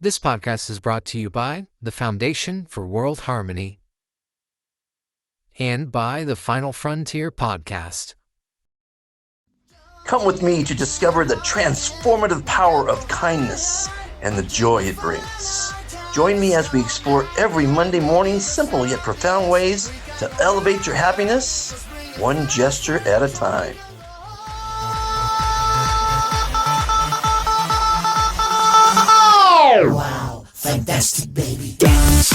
This podcast is brought to you by the Foundation for World Harmony and by the Final Frontier Podcast. Come with me to discover the transformative power of kindness and the joy it brings. Join me as we explore every Monday morning simple yet profound ways to elevate your happiness, one gesture at a time. Wow, fantastic baby. Dance.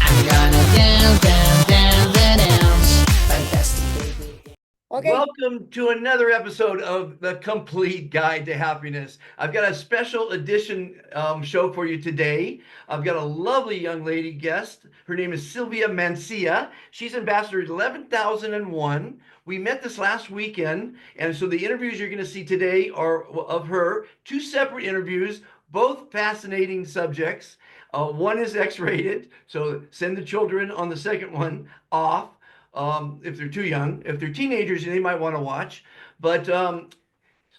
I'm gonna dance. Fantastic baby. Okay. Welcome to another episode of The Complete Guide to Happiness. I've got a special edition show for you today. I've got a lovely young lady guest. Her name is Silvia Mansilla. She's Ambassador 11,001. We met this last weekend, and so the interviews you're going to see today are of her. Two separate interviews, both fascinating subjects. One is X-rated, so send the children on the second one off. If they're too young. If they're teenagers, they might want to watch. But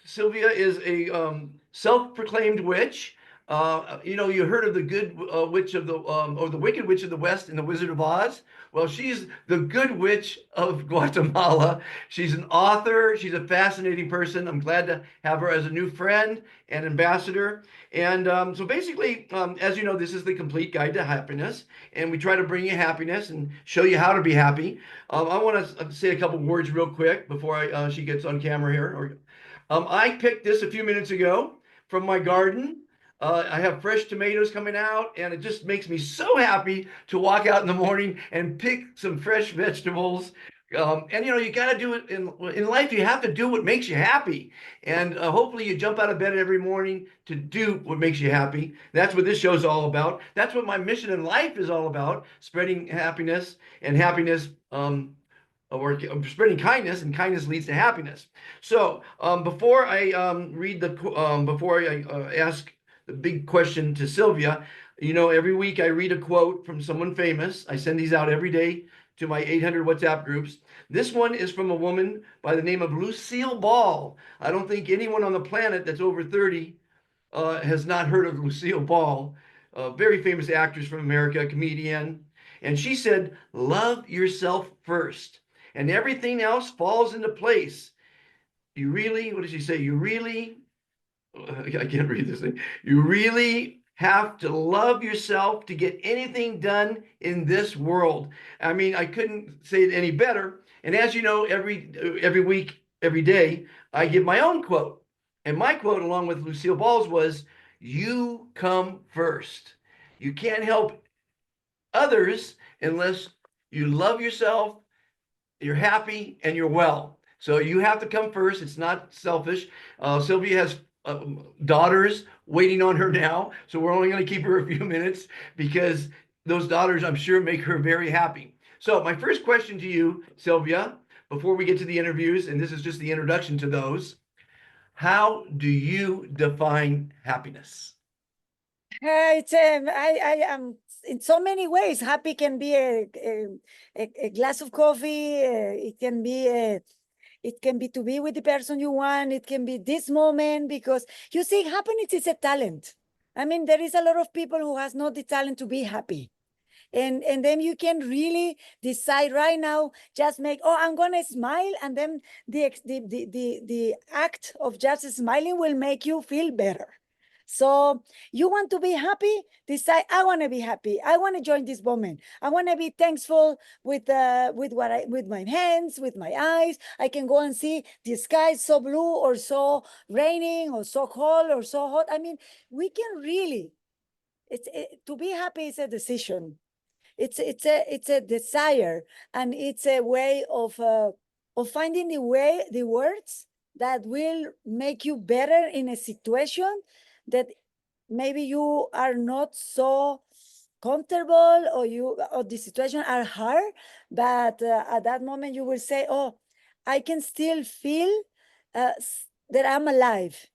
Silvia is a self-proclaimed witch. You heard of the good witch of the, or the wicked witch of the West in the Wizard of Oz? Well, she's the good witch of Guatemala. She's an author. She's a fascinating person. I'm glad to have her as a new friend and ambassador. And so basically, as you know, this is the complete guide to happiness. And we try to bring you happiness and show you how to be happy. I want to say a couple words real quick before she gets on camera here. I picked this a few minutes ago from my garden. I have fresh tomatoes coming out, and it just makes me so happy to walk out in the morning and pick some fresh vegetables. And you got to do it in life. You have to do what makes you happy. And hopefully you jump out of bed every morning to do what makes you happy. That's what this show is all about. That's what my mission in life is all about, spreading happiness and happiness, or spreading kindness, and kindness leads to happiness. So before I ask the big question to Silvia, every week I read a quote from someone famous. I send these out every day to my 800 WhatsApp groups. This one is from a woman by the name of Lucille Ball. I don't think anyone on the planet that's over 30 has not heard of Lucille Ball, a very famous actress from America, a comedian. And she said, love yourself first, and everything else falls into place. What did she say? I can't read this thing. You really have to love yourself to get anything done in this world. I mean, I couldn't say it any better. And as you know, every week, every day, I give my own quote. And my quote, along with Lucille Ball's, was, you come first. You can't help others unless you love yourself, you're happy, and you're well. So you have to come first. It's not selfish. Sylvia has daughters waiting on her now, so we're only going to keep her a few minutes because those daughters, I'm sure, make her very happy. So my first question to you, Silvia, before we get to the interviews, and this is just the introduction to those, how do you define happiness? I am in so many ways. Happy can be a glass of coffee. It can be to be with the person you want. It can be this moment, because you see, happiness is a talent. I mean, there is a lot of people who has not the talent to be happy. And then you can really decide right now, just I'm gonna smile, and then the act of just smiling will make you feel better. So you want to be happy, decide, I want to be happy. I want to join this moment. I want to be thankful with my hands, with my eyes. I can go and see the sky so blue, or so raining, or so cold, or so hot. I mean, we can really, to be happy is a decision. It's a desire, and it's a way of finding the words that will make you better in a situation that maybe you are not so comfortable, or the situation are hard, but at that moment you will say, I can still feel that I'm alive,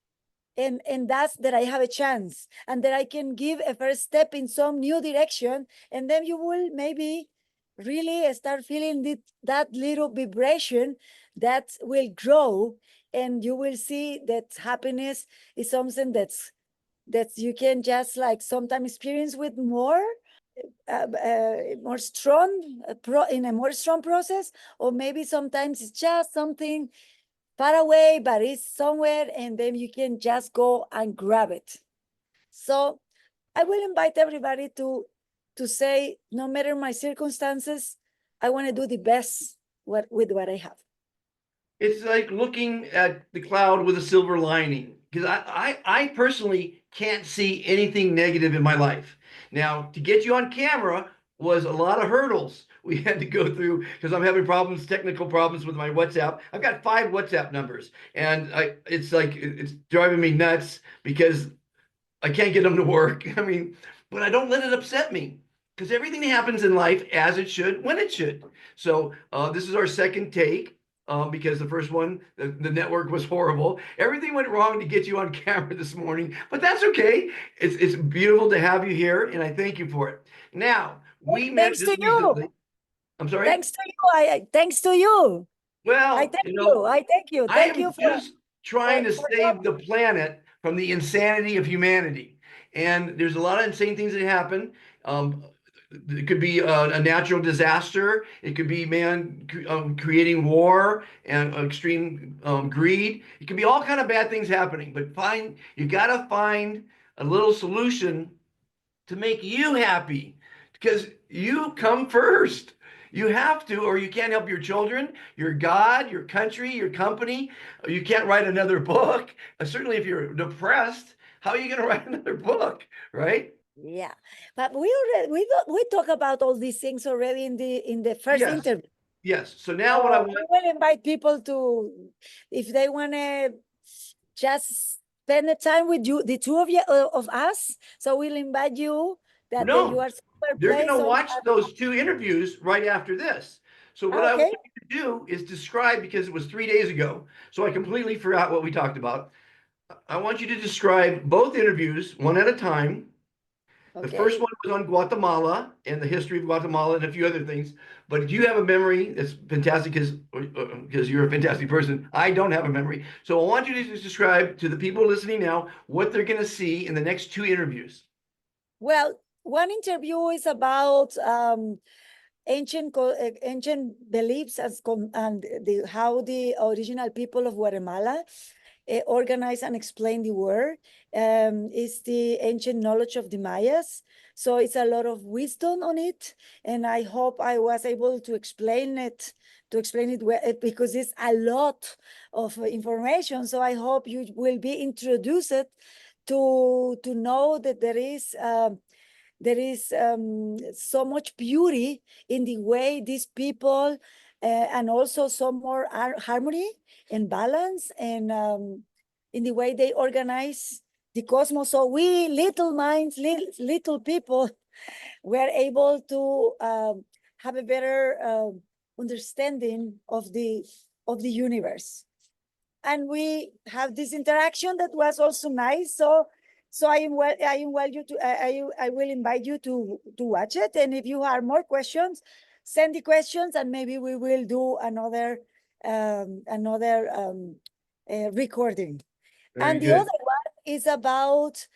and that's that I have a chance, and that I can give a first step in some new direction, and then you will maybe really start feeling that little vibration that will grow, and you will see that happiness is something that's that you can just like sometimes experience with more strong in a more strong process, or maybe sometimes it's just something far away, but it's somewhere, and then you can just go and grab it. So I will invite everybody to say, no matter my circumstances, I want to do the best with what I have. It's like looking at the cloud with a silver lining, because I personally can't see anything negative in my life. Now, to get you on camera was a lot of hurdles we had to go through because I'm having problems, technical problems with my WhatsApp. I've got 5 WhatsApp numbers, and it's like it's driving me nuts because I can't get them to work. I mean, but I don't let it upset me because everything happens in life as it should, when it should. So this is our second take because the first one, the network was horrible. Everything went wrong to get you on camera this morning, but that's okay. It's beautiful to have you here, and I thank you for it. Now, we met Thanks to just you. recently. I'm sorry? Thanks to you. Thanks to you. I Well, thank you you. know, I thank you. I Thank you am just trying to for save the planet from the insanity of humanity. And there's a lot of insane things that happen. It could be a natural disaster. It could be man creating war and extreme greed. It could be all kind of bad things happening. But you got to find a little solution to make you happy because you come first. You have to, or you can't help your children, your God, your country, your company. You can't write another book. Certainly, if you're depressed, how are you going to write another book, right? Yeah, but we talk about all these things already in the first Yes, interview. yes. So now what I We want, will invite people to, if they want to just spend the time with you, the two of you of us. So we'll invite you that you no, are somewhere they're going place to on. watch those 2 interviews right after this. So what I want Okay. you to do is describe, because it was 3 days ago, so I completely forgot what we talked about. I want you to describe both interviews one at a time. The first Okay. one was on Guatemala and the history of Guatemala and a few other things. But you have a memory that's fantastic because you're a fantastic person. I don't have a memory. So I want you to just describe to the people listening now what they're going to see in the next 2 interviews. Well, one interview is about ancient beliefs and how the original people of Guatemala organize and explain the world. It's the ancient knowledge of the Mayas. So it's a lot of wisdom on it. And I hope I was able to explain it well, because it's a lot of information. So I hope you will be introduced to know that there is so much beauty in the way these people and also some more harmony and balance and in the way they organize the cosmos. So we little minds, little people, were able to have a better understanding of the universe, and we have this interaction that was also nice. So I will invite you to watch it, and if you have more questions, send the questions, and maybe we will do another recording. Very And the good. other one is about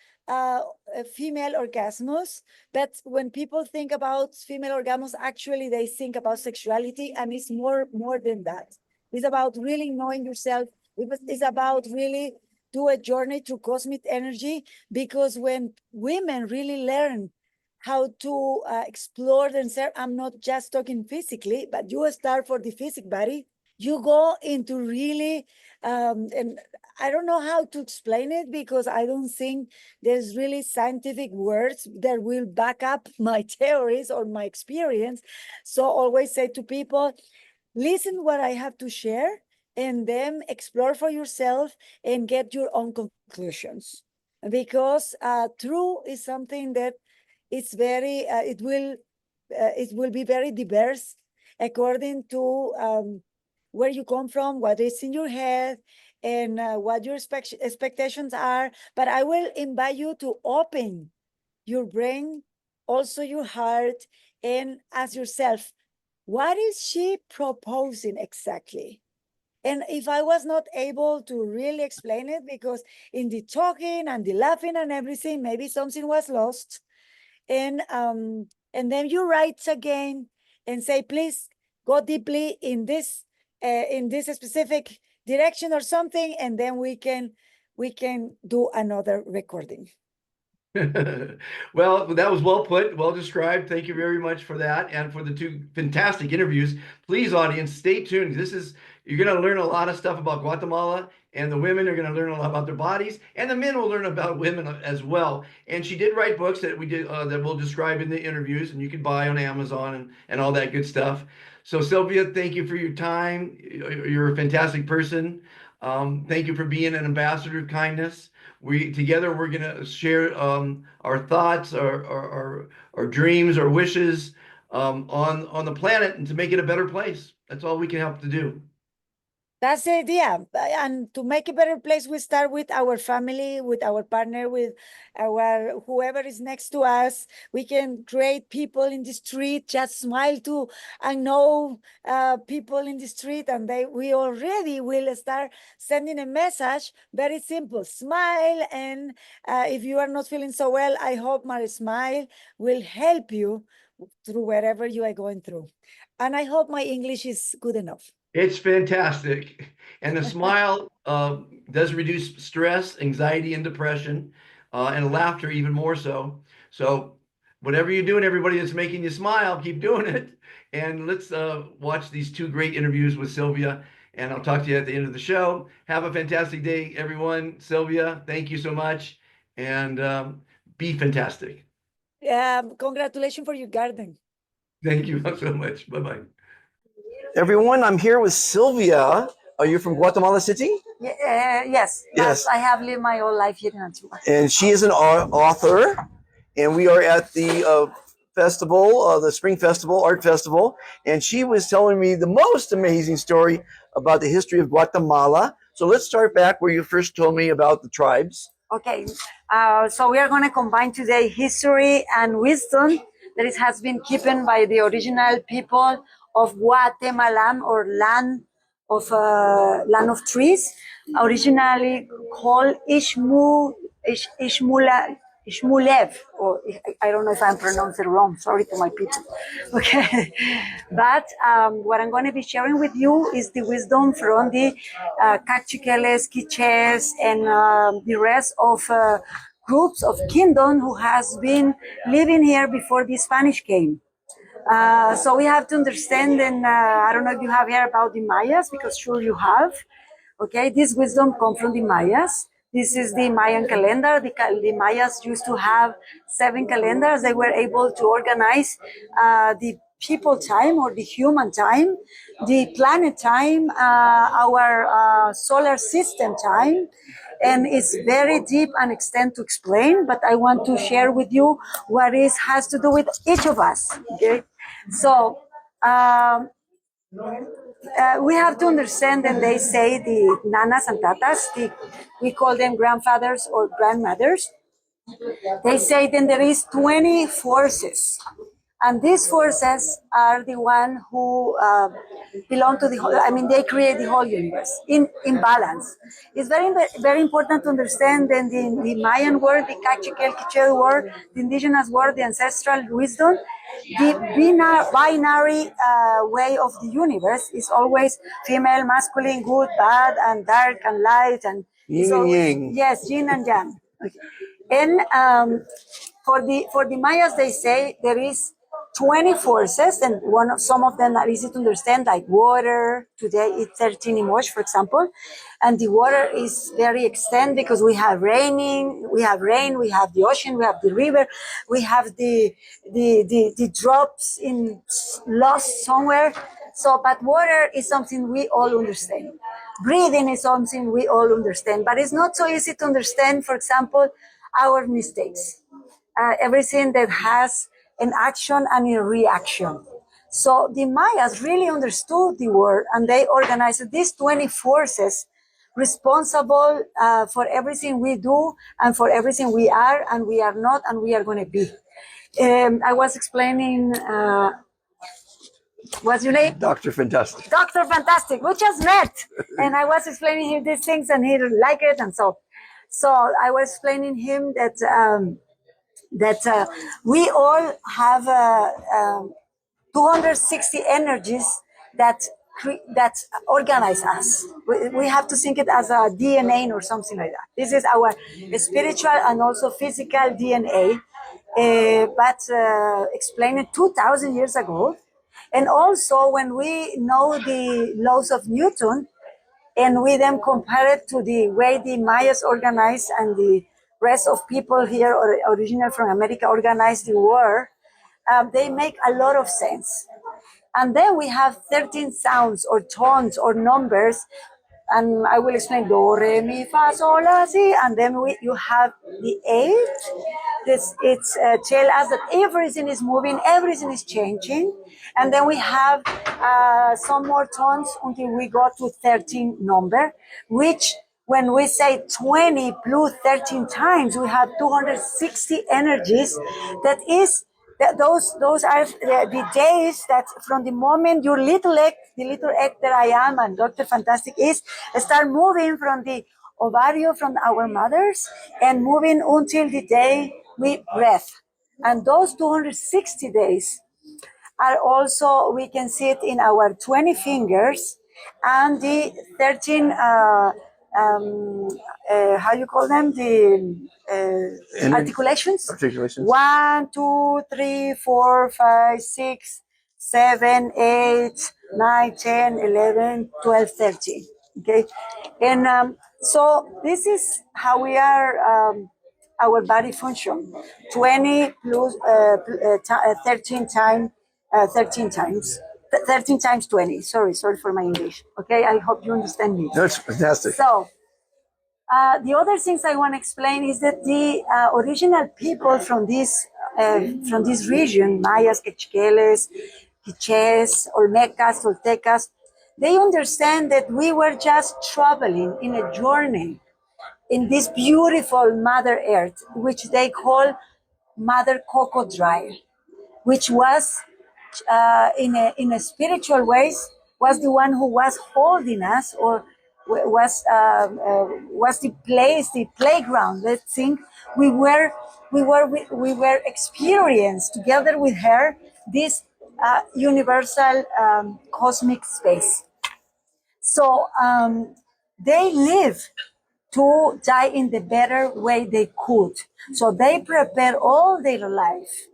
female orgasms. But when people think about female orgasms, actually they think about sexuality, and it's more than that. It's about really knowing yourself. It's about really do a journey through cosmic energy, because when women really learn how to explore themselves, I'm not just talking physically, but you start for the physical body, you go into really and I don't know how to explain it, because I don't think there's really scientific words that will back up my theories or my experience. So always say to people, listen what I have to share, and then explore for yourself and get your own conclusions. Because truth is something that it's very, it will be very diverse according to where you come from, what is in your head, and what your expectations are. But I will invite you to open your brain, also your heart, and ask yourself, what is she proposing exactly? And if I was not able to really explain it, because in the talking and the laughing and everything, maybe something was lost. And then you write again and say, please go deeply in this specific direction or something, and then we can do another recording. Well, that was well put, well described. Thank you very much for that and for the two fantastic interviews. Please, audience, stay tuned. You're going to learn a lot of stuff about Guatemala, and the women are going to learn a lot about their bodies, and the men will learn about women as well. And she did write books that that we'll describe in the interviews, and you can buy on Amazon and all that good stuff. So, Silvia, thank you for your time. You're a fantastic person. Thank you for being an ambassador of kindness. We're going to share our thoughts, our dreams, our wishes on the planet, and to make it a better place. That's all we can help to do. That's the idea. And to make a better place, we start with our family, with our partner, with our whoever is next to us. We can create people in the street, just smile to and know people in the street, and we already will start sending a message. Very simple. Smile. And if you are not feeling so well, I hope my smile will help you through wherever you are going through. And I hope my English is good enough. It's fantastic. And a smile does reduce stress, anxiety, and depression, and laughter even more so. So whatever you're doing, everybody that's making you smile, keep doing it. And let's watch these two great interviews with Silvia. And I'll talk to you at the end of the show. Have a fantastic day, everyone. Silvia, thank you so much. And be fantastic. Congratulations for your garden. Thank you so much. Bye-bye. Everyone, I'm here with Silvia. Are you from Guatemala City? Yes. Yes. I have lived my whole life here in Antigua. And she is an author, and we are at the festival, the Spring Festival, Art Festival, and she was telling me the most amazing story about the history of Guatemala. So let's start back where you first told me about the tribes. Okay. So we are going to combine today history and wisdom that it has been given by the original people of Guatemala, or land of trees, originally called Ishmulev, or I don't know if I'm pronouncing it wrong. Sorry to my people. Okay, but what I'm going to be sharing with you is the wisdom from the Cachiqueles, Quiches, and the rest of groups of kingdom who has been living here before the Spanish came. So we have to understand, and I don't know if you have heard about the Mayas, because sure you have. Okay, this wisdom comes from the Mayas. This is the Mayan calendar. The Mayas used to have 7 calendars. They were able to organize the people time, or the human time, the planet time, our solar system time. And it's very deep and extent to explain, but I want to share with you what has to do with each of us. Okay, so we have to understand, and they say the nanas and tatas, we call them grandfathers or grandmothers. They say then there is 20 forces. And these forces are the one who belong to they create the whole universe in balance. It's very, very important to understand that the Mayan world, the Quiche world, the indigenous world, the ancestral wisdom, the binary way of the universe is always female, masculine, good, bad, and dark and light, and Yin and yang. Yes, yin and yang. Okay. And for the Mayas, they say there is 20 forces, and some of them are easy to understand, like water. Today it's 13 emotions, for example, and the water is very extended because we have rain, we have the ocean, we have the river, we have the drops in lost somewhere. So, but water is something we all understand. Breathing is something we all understand, but it's not so easy to understand, for example, our mistakes. Everything that has an action and a reaction. So the Mayas really understood the world, and they organized these 20 forces responsible for everything we do and for everything we are and we are not and we are going to be. I was explaining What's your name? Dr. Fantastic. Dr. Fantastic. We just met, and I was explaining him these things, and he liked it, and so I was explaining him that we all have 260 energies that organize us. We have to think it as a DNA or something like that. This is our spiritual and also physical DNA, but explained 2,000 years ago. And also, when we know the laws of Newton, and we then compare it to the way the Mayas organized and the rest of people here, or original from America, organized the world, they make a lot of sense. And then we have 13 sounds or tones or numbers, and I will explain do, re, mi, fa, sol, la, si, and then you have the 8. It's tell us that everything is moving, everything is changing, and then we have some more tones until we go to 13 number, which when we say 20 plus 13 times, we have 260 energies. That is, those are the days that from the moment your little egg, the little egg that I am and Dr. Fantastic is, start moving from the ovario from our mothers and moving until the day we breath. And those 260 days are also, we can see it in our 20 fingers and the 13, how you call them? The articulations. Articulations. 1, 2, 3, 4, 5, 6, 7, 8, 9, 10, 11, 12, 13. Okay. And so this is how we are, our body function. 20 plus 13 times. 13 times. 13 times 20. Sorry for my English. Okay, I hope you understand me. That's fantastic. So, the other things I want to explain is that the original people from this region, Mayas, Quechueles, Quiches, Olmecas, Toltecas, they understand that we were just traveling in a journey in this beautiful Mother Earth, which they call Mother Crocodile, which was in a spiritual ways was the one who was holding us, or was the place, the playground. Let's think we were experienced together with her this universal cosmic space. So they live to die in the better way they could. So they prepare all their life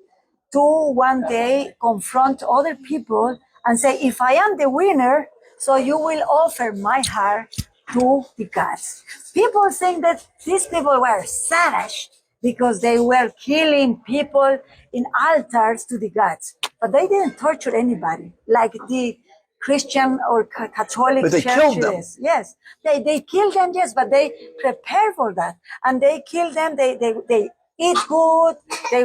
to one day confront other people and say, if I am the winner, so you will offer my heart to the gods. People think that these people were savage because they were killing people in altars to the gods, but they didn't torture anybody like the Christian or Catholic But they churches. killed them. Yes, they killed them, yes, but they prepare for that. And they killed them, they eat good, they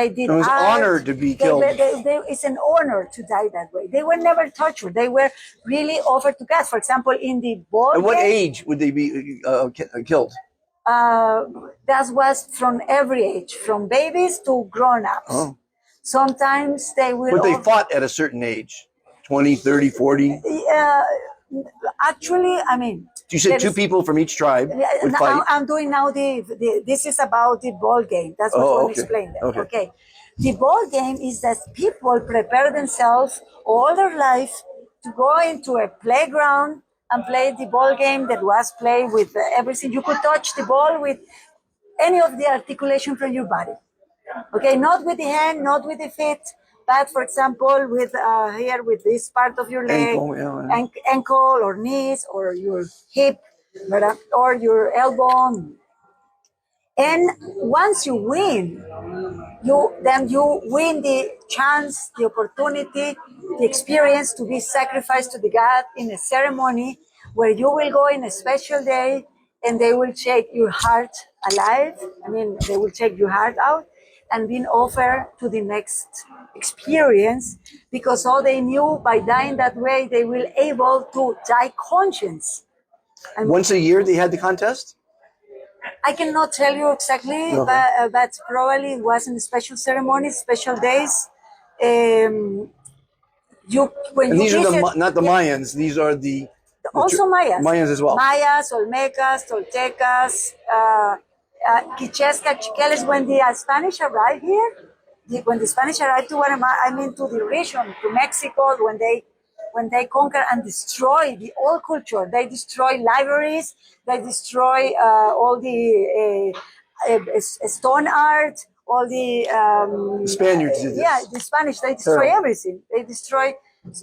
did It was art. honored to be killed. It's an honor to die that way. They were never tortured. They were really offered to God. For example, in the board At what game, age would they be killed? that was from every age, from babies to grown-ups. Oh. Sometimes they will... But they fought at a certain age, 20, 30, 40? Actually, I mean... You said two people from each tribe would fight? I'm doing now this is about the ball game. That's what I want to explain there. Okay. The ball game is that people prepare themselves all their life to go into a playground and play the ball game that was played with everything. You could touch the ball with any of the articulation from your body. Okay, not with the hand, not with the feet, but for example, with here with this part of your leg, ankle or knees or your hip, or your elbow. And once you win, you win the chance, the opportunity, the experience to be sacrificed to the God in a ceremony where you will go in a special day and they will take your heart alive. I mean, they will take your heart out and being offered to the next experience, because all they knew by dying that way, they will able to die conscious. And once a year they had the contest? I cannot tell you exactly, but probably it was in special ceremonies, special days. when And you these are visit, not the Mayans. These are the also Mayas. Mayans as well. Mayas, Olmecas, Toltecas, Quiches, Cachiqueles. When the Spanish arrived here, when the Spanish arrived to Guatemala, I mean to the region, to Mexico, when they conquer and destroy the old culture, they destroy libraries, they destroy all the stone art, all the The Spaniards did this. yeah, the Spanish, they destroy Terrible. everything. They destroy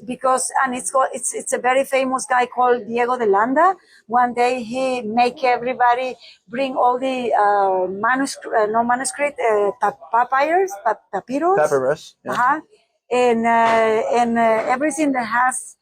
because, and it's a very famous guy called Diego de Landa. One day he make everybody bring all the papyrus. Papyrus. Yeah. Uh-huh. And everything that has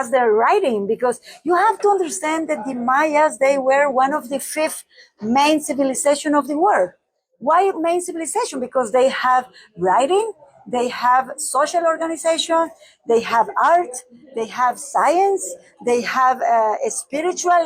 their writing, because you have to understand that the Mayas, they were one of the 5 main civilization of the world. Why main civilization? Because they have writing, they have social organization, they have art, they have science, they have a spiritual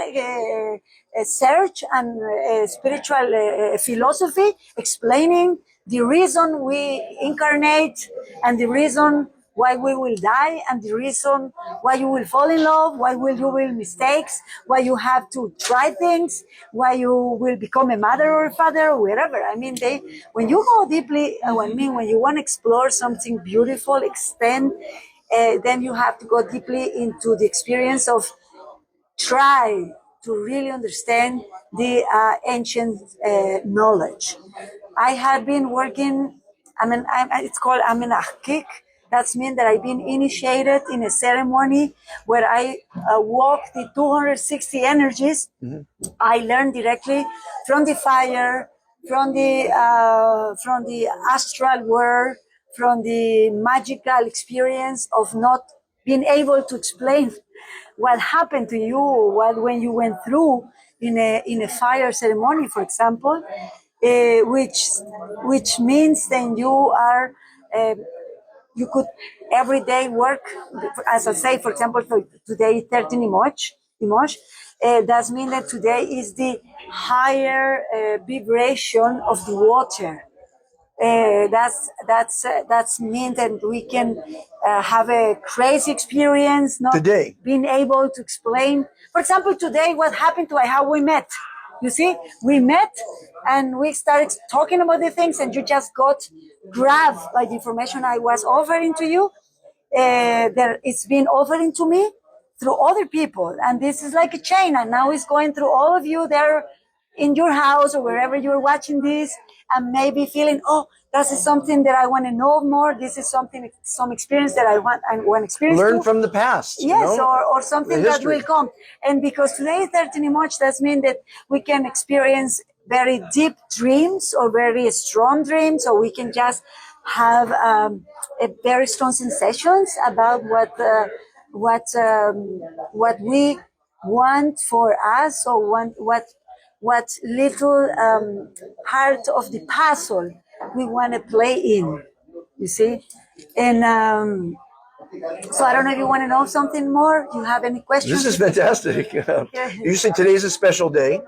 search and spiritual philosophy explaining the reason we incarnate and the reason why we will die and the reason why you will fall in love, why will you will mistakes, why you have to try things, why you will become a mother or a father or wherever. I mean, when you go deeply, when you want to explore something beautiful, extend, then you have to go deeply into the experience of try to really understand the ancient knowledge. I have been working, it's called Amenachkik. That means that I've been initiated in a ceremony where I walk the 260 energies. Mm-hmm. I learn directly from the fire, from the astral world, from the magical experience of not being able to explain what happened to you, when you went through in a fire ceremony, for example, which means then you are you could every day work, as I say, for example, today 13 Imosh. That means that today is the higher vibration of the water. That's mean that we can have a crazy experience, not today being able to explain. For example, today, what happened to how we met. You see, we met and we started talking about the things, and you just got grabbed by the information I was offering to you. It's been offering to me through other people, and this is like a chain, and now it's going through all of you there in your house or wherever you're watching this, and maybe feeling, oh, this is something that I want to know more. This is some experience that I want to experience. Learn too. from the past. Yes, or something that will come. And because today is 13 March, that means that we can experience very deep dreams or very strong dreams, or we can just have a very strong sensations about what we want for us, or what little part of the puzzle we want to play in, you see. And so I don't know if you want to know something more. Do you have any questions? This is fantastic. You say today's a special day.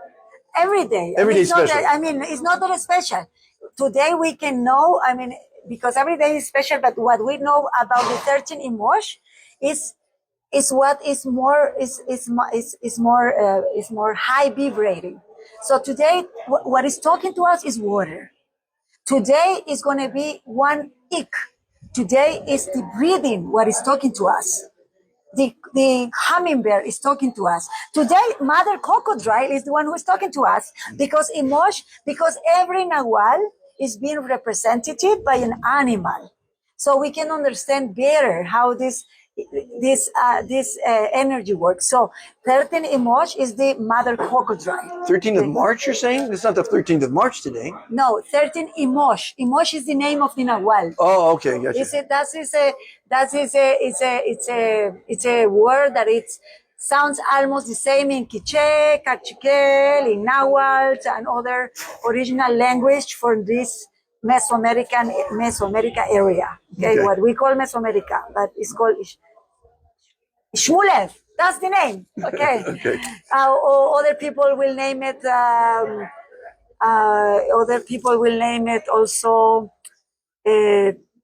Every day. Every day is special. It's not that special. Today we can know, because every day is special, but what we know about the 13 emotion is what is more high vibrating. So today, what is talking to us is water. Today is going to be one ik. Today is the breathing what is talking to us. The hummingbird is talking to us. Today, Mother Crocodile is the one who is talking to us, because every Nahual is being represented by an animal. So we can understand better how this energy works. So 13 Imosh is the Mother Crocodile. 13th of March, you're saying? It's not the 13th of March today. No, 13 Imosh. Imosh is the name of the Nahual. Oh, okay, gotcha. It's a word that it sounds almost the same in Quiche, Cachiquel, in Nahuatl, and other original language for this Mesoamerica area. Okay, what we call Mesoamerica, but it's called Shmulev. That's the name. Okay. Okay. Or other people will name it. Other people will name it also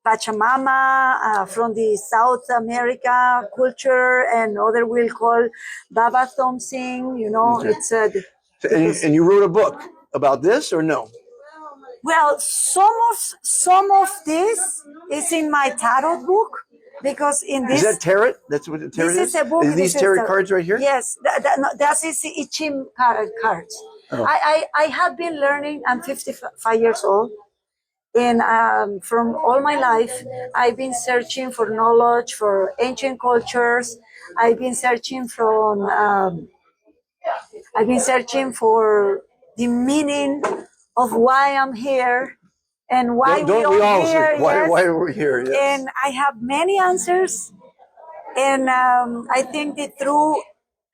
Pachamama from the South America culture, and other will call Baba Thompson. You know, Okay. it's And you wrote a book about this, or no? well, some of this is in my tarot book, because in this Is that tarot? That's what tarot this is a book. Are these tarot cards right here? Yes, that is the I Ching cards. Oh. I have been learning. I'm 55 years old, and from all my life, I've been searching for knowledge for ancient cultures. I've been searching I've been searching for the meaning of why I'm here and why Don't we we are all? here. Yes. Why are we here? Yes. And I have many answers. And I think the truth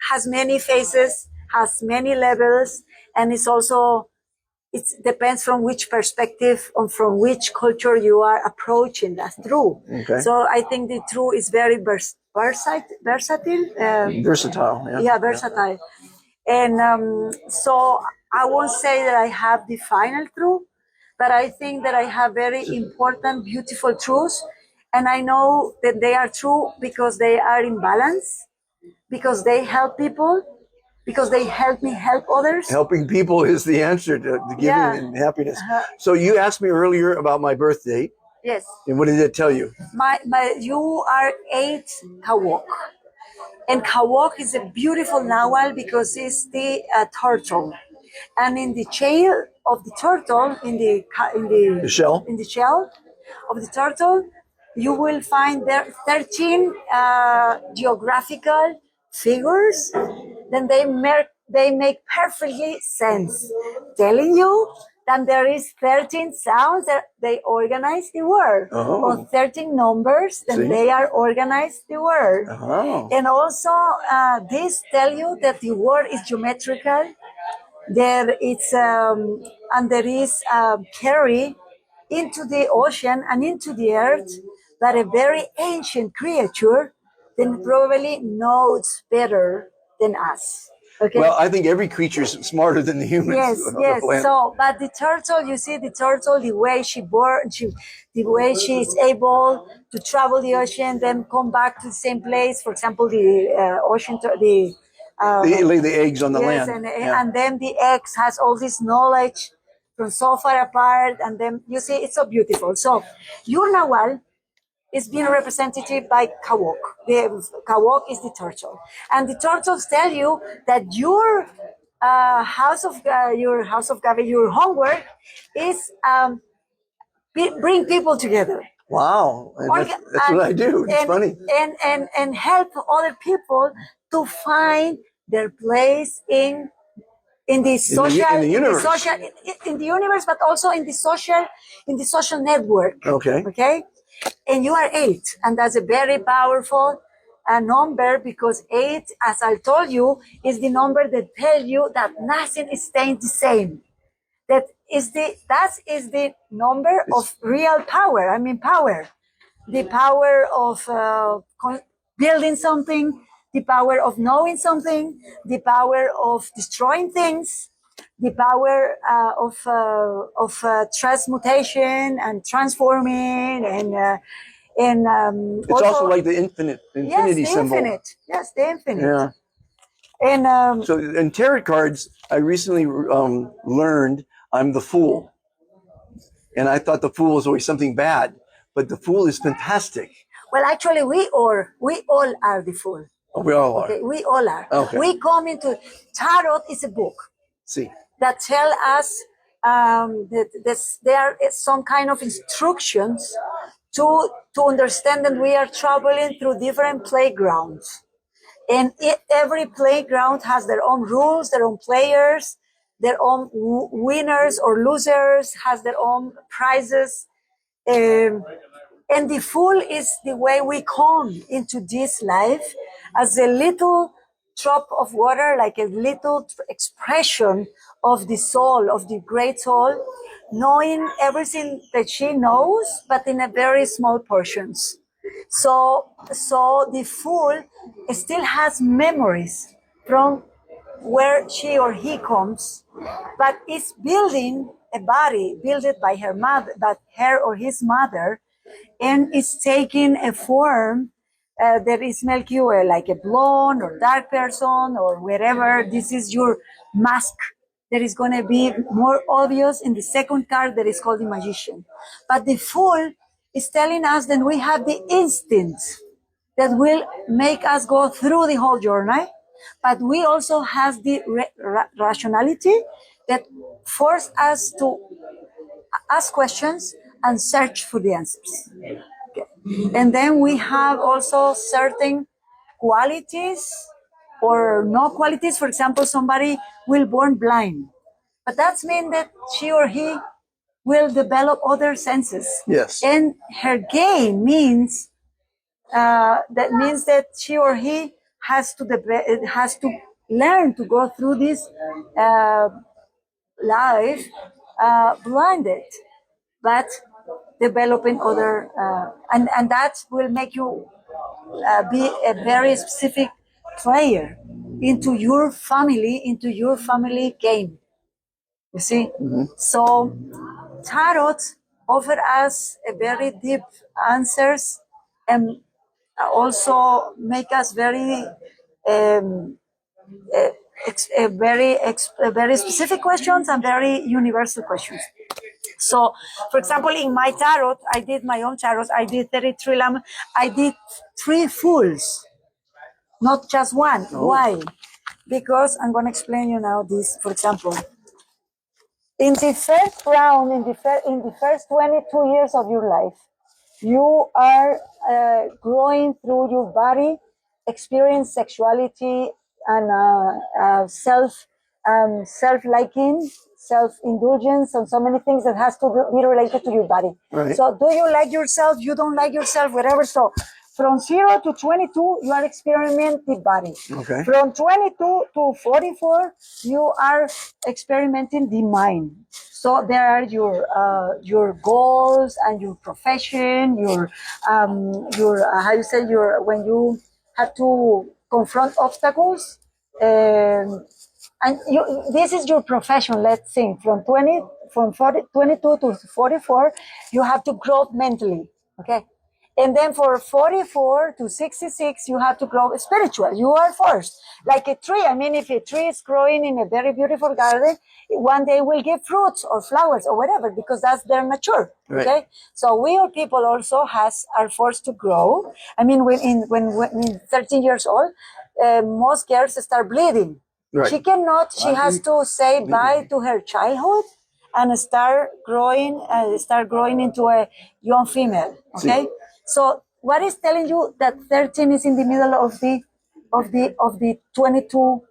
has many faces, has many levels, and it depends from which perspective and from which culture you are approaching that truth. Okay. So I think the truth is very versatile. Versatile. Yeah. Yeah, versatile. And so I won't say that I have the final truth, but I think that I have very important, beautiful truths. And I know that they are true because they are in balance, because they help people, because they help me help others. Helping people is the answer to giving Yeah. and happiness. So you asked me earlier about my birth date, Yes. and what did it tell you? You are 8 Kawok. And Kawok is a beautiful Nahual because it's the turtle. And in the shell of the turtle, The shell? in the shell of the turtle, you will find there 13 geographical figures. Then they make perfectly sense, telling you that there is 13 sounds that they organize the word, or 13 numbers that they are organized the word. And also, this tell you that the word is geometrical. There is carry into the ocean and into the earth, that a very ancient creature then probably knows better than us. Okay. Well, I think every creature is smarter than the humans. Yes, on the yes. planet. So, but the turtle, you see, the turtle, the way the way she is able to travel the ocean, then come back to the same place. For example, the ocean, They lay the eggs on the yes, land. and then the eggs has all this knowledge from so far apart, and then you see, it's so beautiful. So, your Nahual is being represented by Kawok. The Kawok is the turtle, and the turtles tell you that your house of Gavi, your homework is bring people together. Wow, that's what I do. It's funny. And help other people to find their place in the social, in the universe. in the universe, but also in the social network. Okay. Okay. And you are 8, and that's a very powerful number, because 8, as I told you, is the number that tells you that nothing is staying the same. That is the number of real power. I mean, power. The power of building something, the power of knowing something, the power of destroying things, the power of transmutation and transforming, and It's also like the infinity symbol. Infinite. Yes, the infinite. Yeah. And So in tarot cards, I recently learned I'm the fool, and I thought the fool was always something bad, but the fool is fantastic. well, actually, we all are the fool. Oh, we all are. Okay, we all are. Okay. We come into tarot is a book See. that tell us that there is some kind of instructions to understand that we are traveling through different playgrounds. And every playground has their own rules, their own players, their own winners or losers, has their own prizes. And the fool is the way we come into this life as a little drop of water, like a little expression of the soul, of the great soul, knowing everything that she knows, but in a very small portions. So the fool still has memories from where she or he comes, but is building a body built by her mother, but her or his mother, and it's taking a form that is make you like a blonde or dark person or wherever. This is your mask that is going to be more obvious in the second card that is called the magician. But the fool is telling us that we have the instincts that will make us go through the whole journey, but we also have the rationality that force us to ask questions and search for the answers. Okay. And then we have also certain qualities or no qualities. For example, somebody will born blind, but that means that she or he will develop other senses. Yes. And her game means that means that she or he has to learn to go through this life blinded, but developing other and that will make you be a very specific player into your family game. You see, so tarot offer us a very deep answers and also make us very very specific questions and very universal questions. So, for example, in my tarot, I did my own tarot. I did 33 lamb. I did 3 fools, not just one. Oh. Why? Because I'm going to explain you now this. For example, in the first round, in the first 22 years of your life, you are growing through your body, experience sexuality and self-liking, self-indulgence, and so many things that has to be related to your body. Right. So do you like yourself? You don't like yourself, whatever. So from 0 to 22, you are experimenting the body. Okay. From 22 to 44, you are experimenting the mind. So there are your goals and your profession, your how you say when you have to confront obstacles, and this is your profession. Let's think from 22 to 44, you have to grow mentally. Okay. And then for 44 to 66, you have to grow spiritual. You are first. Like a tree. I mean, if a tree is growing in a very beautiful garden, one day will give fruits or flowers or whatever, because that's their nature. Right. Okay. So we all people also are forced to grow. I mean, when in 13 years old, most girls start bleeding. Right. She cannot, she has to say bye to her childhood and start growing into a young female. Okay. See. So what is telling you that 13 is in the middle of the 22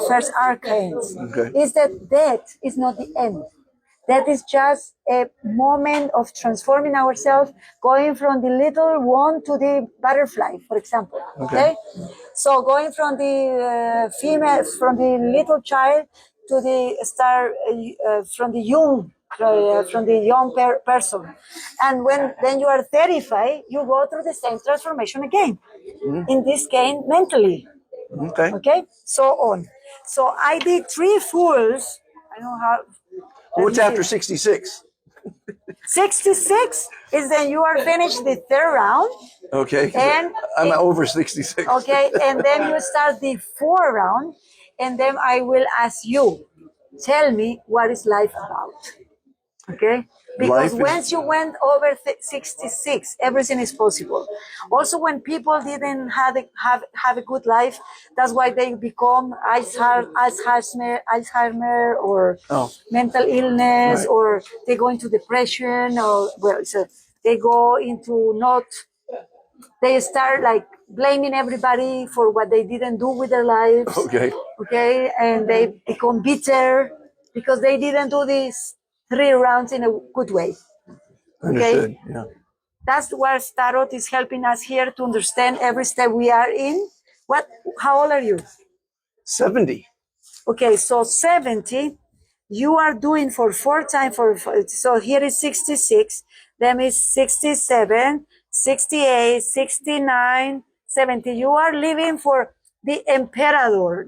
first arcanes? Okay. Is that death is not the end. That is just a moment of transforming ourselves, going from the little one to the butterfly, for example. Okay. So going from the female, from the little child to the star, from the young. From the young person, and then you are 35, you go through the same transformation again. In this case, mentally. Okay, so on. So I did 3 fools. I know how. What's after 66? 66 is then you are finished the 3rd round. Okay, and I'm over 66. Okay, and then you start the 4th round, and then I will ask you, tell me what is life about. Okay, because once you went over 66, everything is possible. Also, when people didn't have a good life, that's why they become Alzheimer or mental illness, right. Or they go into depression, or so they go into they start like blaming everybody for what they didn't do with their lives. Okay, and they become bitter because they didn't do this 3 rounds in a good way. Okay. Understood. Yeah. That's where Tarot is helping us here to understand every step we are in. How old are you? 70. Okay, so 70, you are doing for 4 times so here is 66, then is 67, 68, 69, 70. You are living for the Emperador.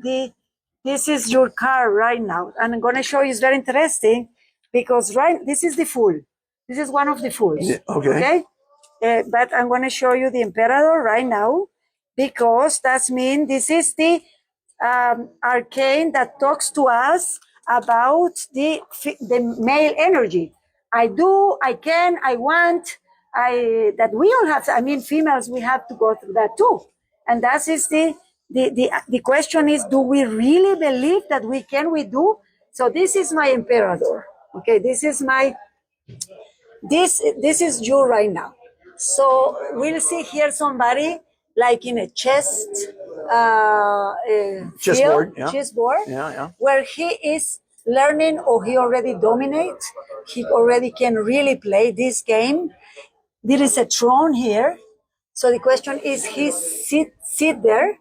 This is your card right now. And I'm going to show you, it's very interesting. Because this is the Fool. This is one of the fools. Yeah, okay. But I'm going to show you the emperador right now, because that's mean this is the arcane that talks to us about the male energy. I do, I can, I want, that we all have. I mean, females, we have to go through that too. And that is the question is, do we really believe that we can, we do? So this is my emperador. Okay, this is my, this is you right now. So we'll see here somebody like in a Chessboard, chessboard, yeah. where he is learning, or he already dominates. He already can really play this game. There is a throne here. So the question is, he sit there,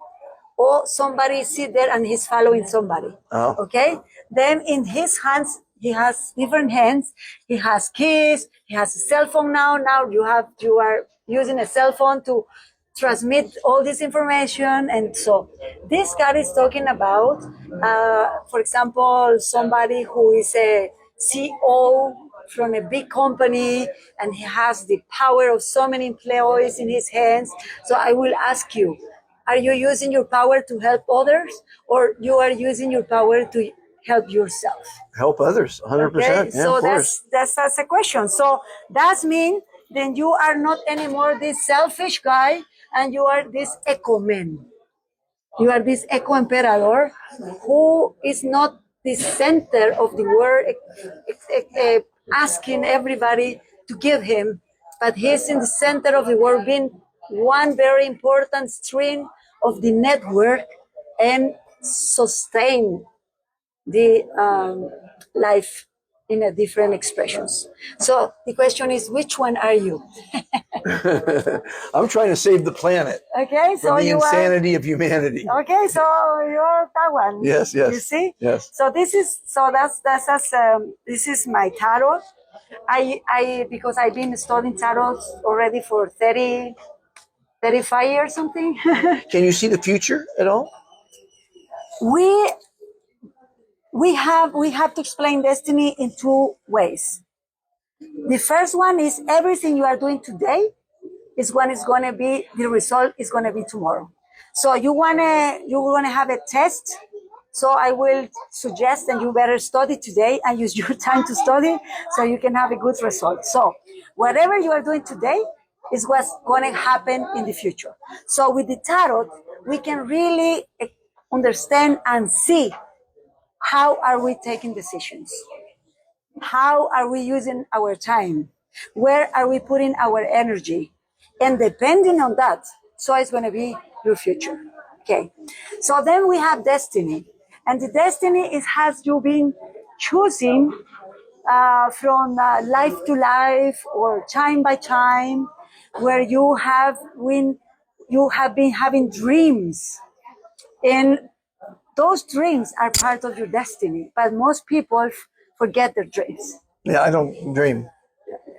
or somebody sit there and he's following somebody. Oh. Okay. Then in his hands, he has different hands. He has keys. He has a cell phone now. Now you are using a cell phone to transmit all this information. And so this card is talking about, for example, somebody who is a CEO from a big company, and he has the power of so many employees in his hands. So I will ask you, are you using your power to help others, or you are using your power to help yourself? Help others, 100%. Okay? Yeah, So of course. that's a question. So that means then you are not anymore this selfish guy, and you are this eco man. You are this eco emperador who is not the center of the world, asking everybody to give him, but he's in the center of the world, being one very important string of the network, and sustain the life in a different expressions. So the question is, which one are you? I'm trying to save the planet Okay, so from the you insanity of humanity. are. Okay, so you're that one. Yes, yes. You see? Yes. So this is this is my tarot. I because I've been studying tarot already for 35 years something. Can you see the future at all? we have to explain destiny in two ways. The first one is everything you are doing today is when it's going to be, the result is going to be tomorrow. So you want to have a test. So I will suggest that you better study today and use your time to study so you can have a good result. So whatever you are doing today is what's going to happen in the future. So with the tarot, we can really understand and see how are we taking decisions? How are we using our time? Where are we putting our energy? And depending on that, so it's going to be your future. Okay. So then we have destiny. And the destiny has you been choosing from life to life or time by time, where you have been having dreams. And those dreams are part of your destiny, but most people forget their dreams. Yeah, I don't dream.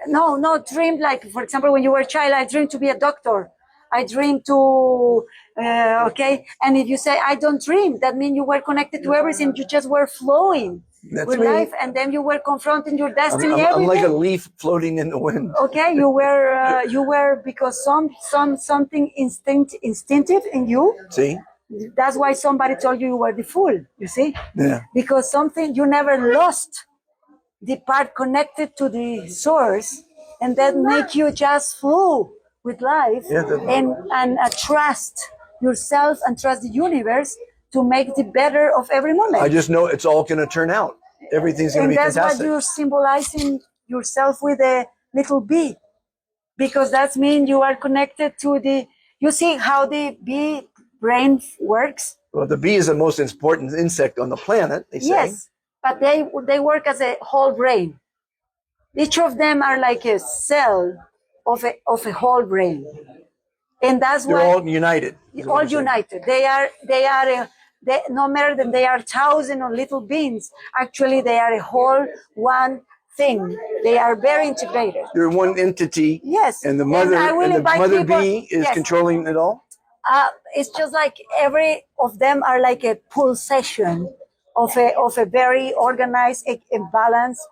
No, dream like, for example, when you were a child, I dreamed to be a doctor. I dreamed to, okay. And if you say, I don't dream, that means you were connected to everything. You just were flowing with life. And then you were confronting your destiny I'm every like day. a leaf floating in the wind. Okay, you were because something instinctive in you. See? That's why somebody told you were the fool, you see? Yeah. Because something, you never lost the part connected to the source, and that make you just flow with life. Yeah, and trust yourself and trust the universe to make the better of every moment. I just know it's all going to turn out. Everything's going to be And that's fantastic. what you're symbolizing yourself with a little bee, because that means you are connected to you see how the bee brain works? Well, the bee is the most important insect on the planet, they say. Yes, but they work as a whole brain. Each of them are like a cell of a whole brain, and that's why They're all united. all united. They no matter that they are thousands of little beings. Actually, they are a whole one thing. They are very integrated. They're one entity. Yes, And the mother, bee is yes. controlling it all. It's just like every of them are like a pulsation of a very organized, a balanced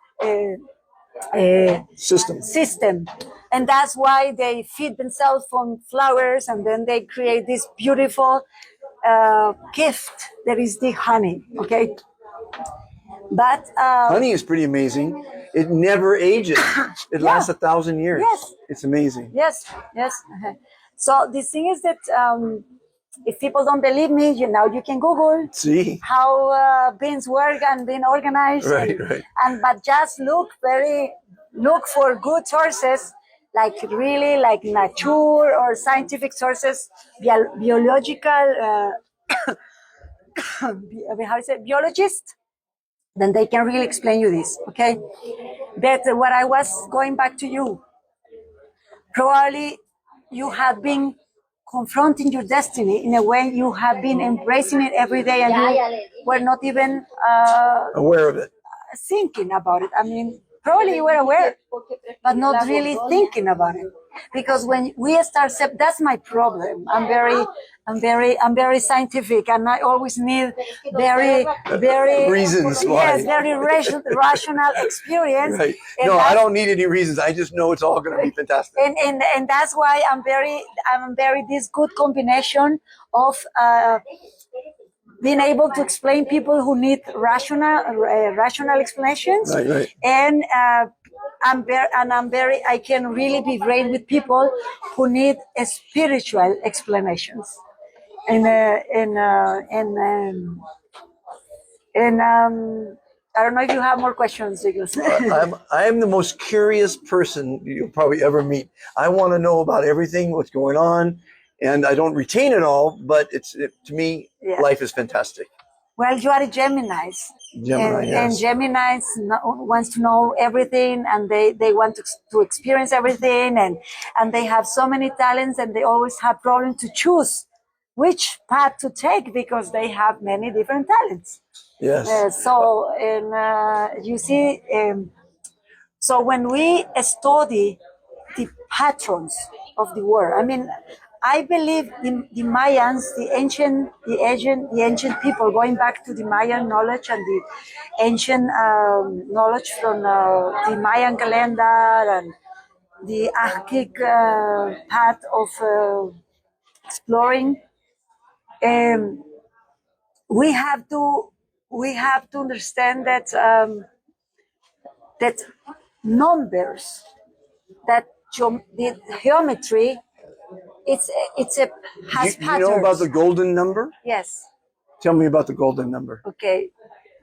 system. And that's why they feed themselves from flowers, and then they create this beautiful gift that is the honey. Okay, but honey is pretty amazing. It never ages. It lasts 1,000 years. Yes. It's amazing. Yes. So the thing is that if people don't believe me, you can Google See how beans work and being organized. Right. But just look for good sources, like nature or scientific sources, biological, how is it, biologists, then they can really explain you this, okay? That what I was going back to you, probably you have been confronting your destiny in a way, you have been embracing it every day, and you were not even aware of it, thinking about it. I mean, probably you were aware, but not really thinking about it. Because when we start, that's my problem. I'm very scientific, and I always need very reasons why. Yes, very rational experience. Right. No, I don't need any reasons. I just know it's all going to be fantastic. And that's why I'm very this good combination of being able to explain people who need rational explanations, right. And I can really be great with people who need spiritual explanations. And I don't know if you have more questions. I'm the most curious person you'll probably ever meet. I want to know about everything, what's going on, and I don't retain it all, but to me, life is fantastic. Well, you are a Gemini. And Geminis wants to know everything, and they want to experience everything, and they have so many talents, and they always have problems to choose which path to take because they have many different talents. Yes. You see, so when we study the patterns of the world, I mean, I believe the Mayans, the ancient people, going back to the Mayan knowledge and the ancient knowledge from the Mayan calendar and the archaic path of exploring. We have to understand that that numbers, that the geometry, has patterns. You know about the golden number? Yes. Tell me about the golden number. Okay.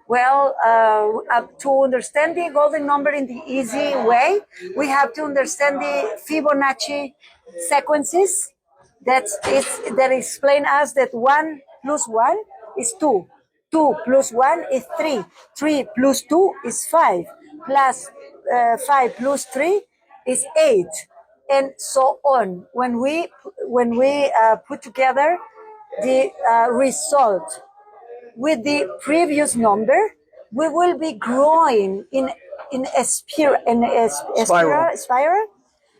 Well, to understand the golden number in the easy way, we have to understand the Fibonacci sequences that explain us that 1 plus 1 is 2. 2 plus 1 is 3. 3 plus 2 is 5. Plus 5 plus 3 is 8. And so on. When we put together the result with the previous number, we will be growing in a spiral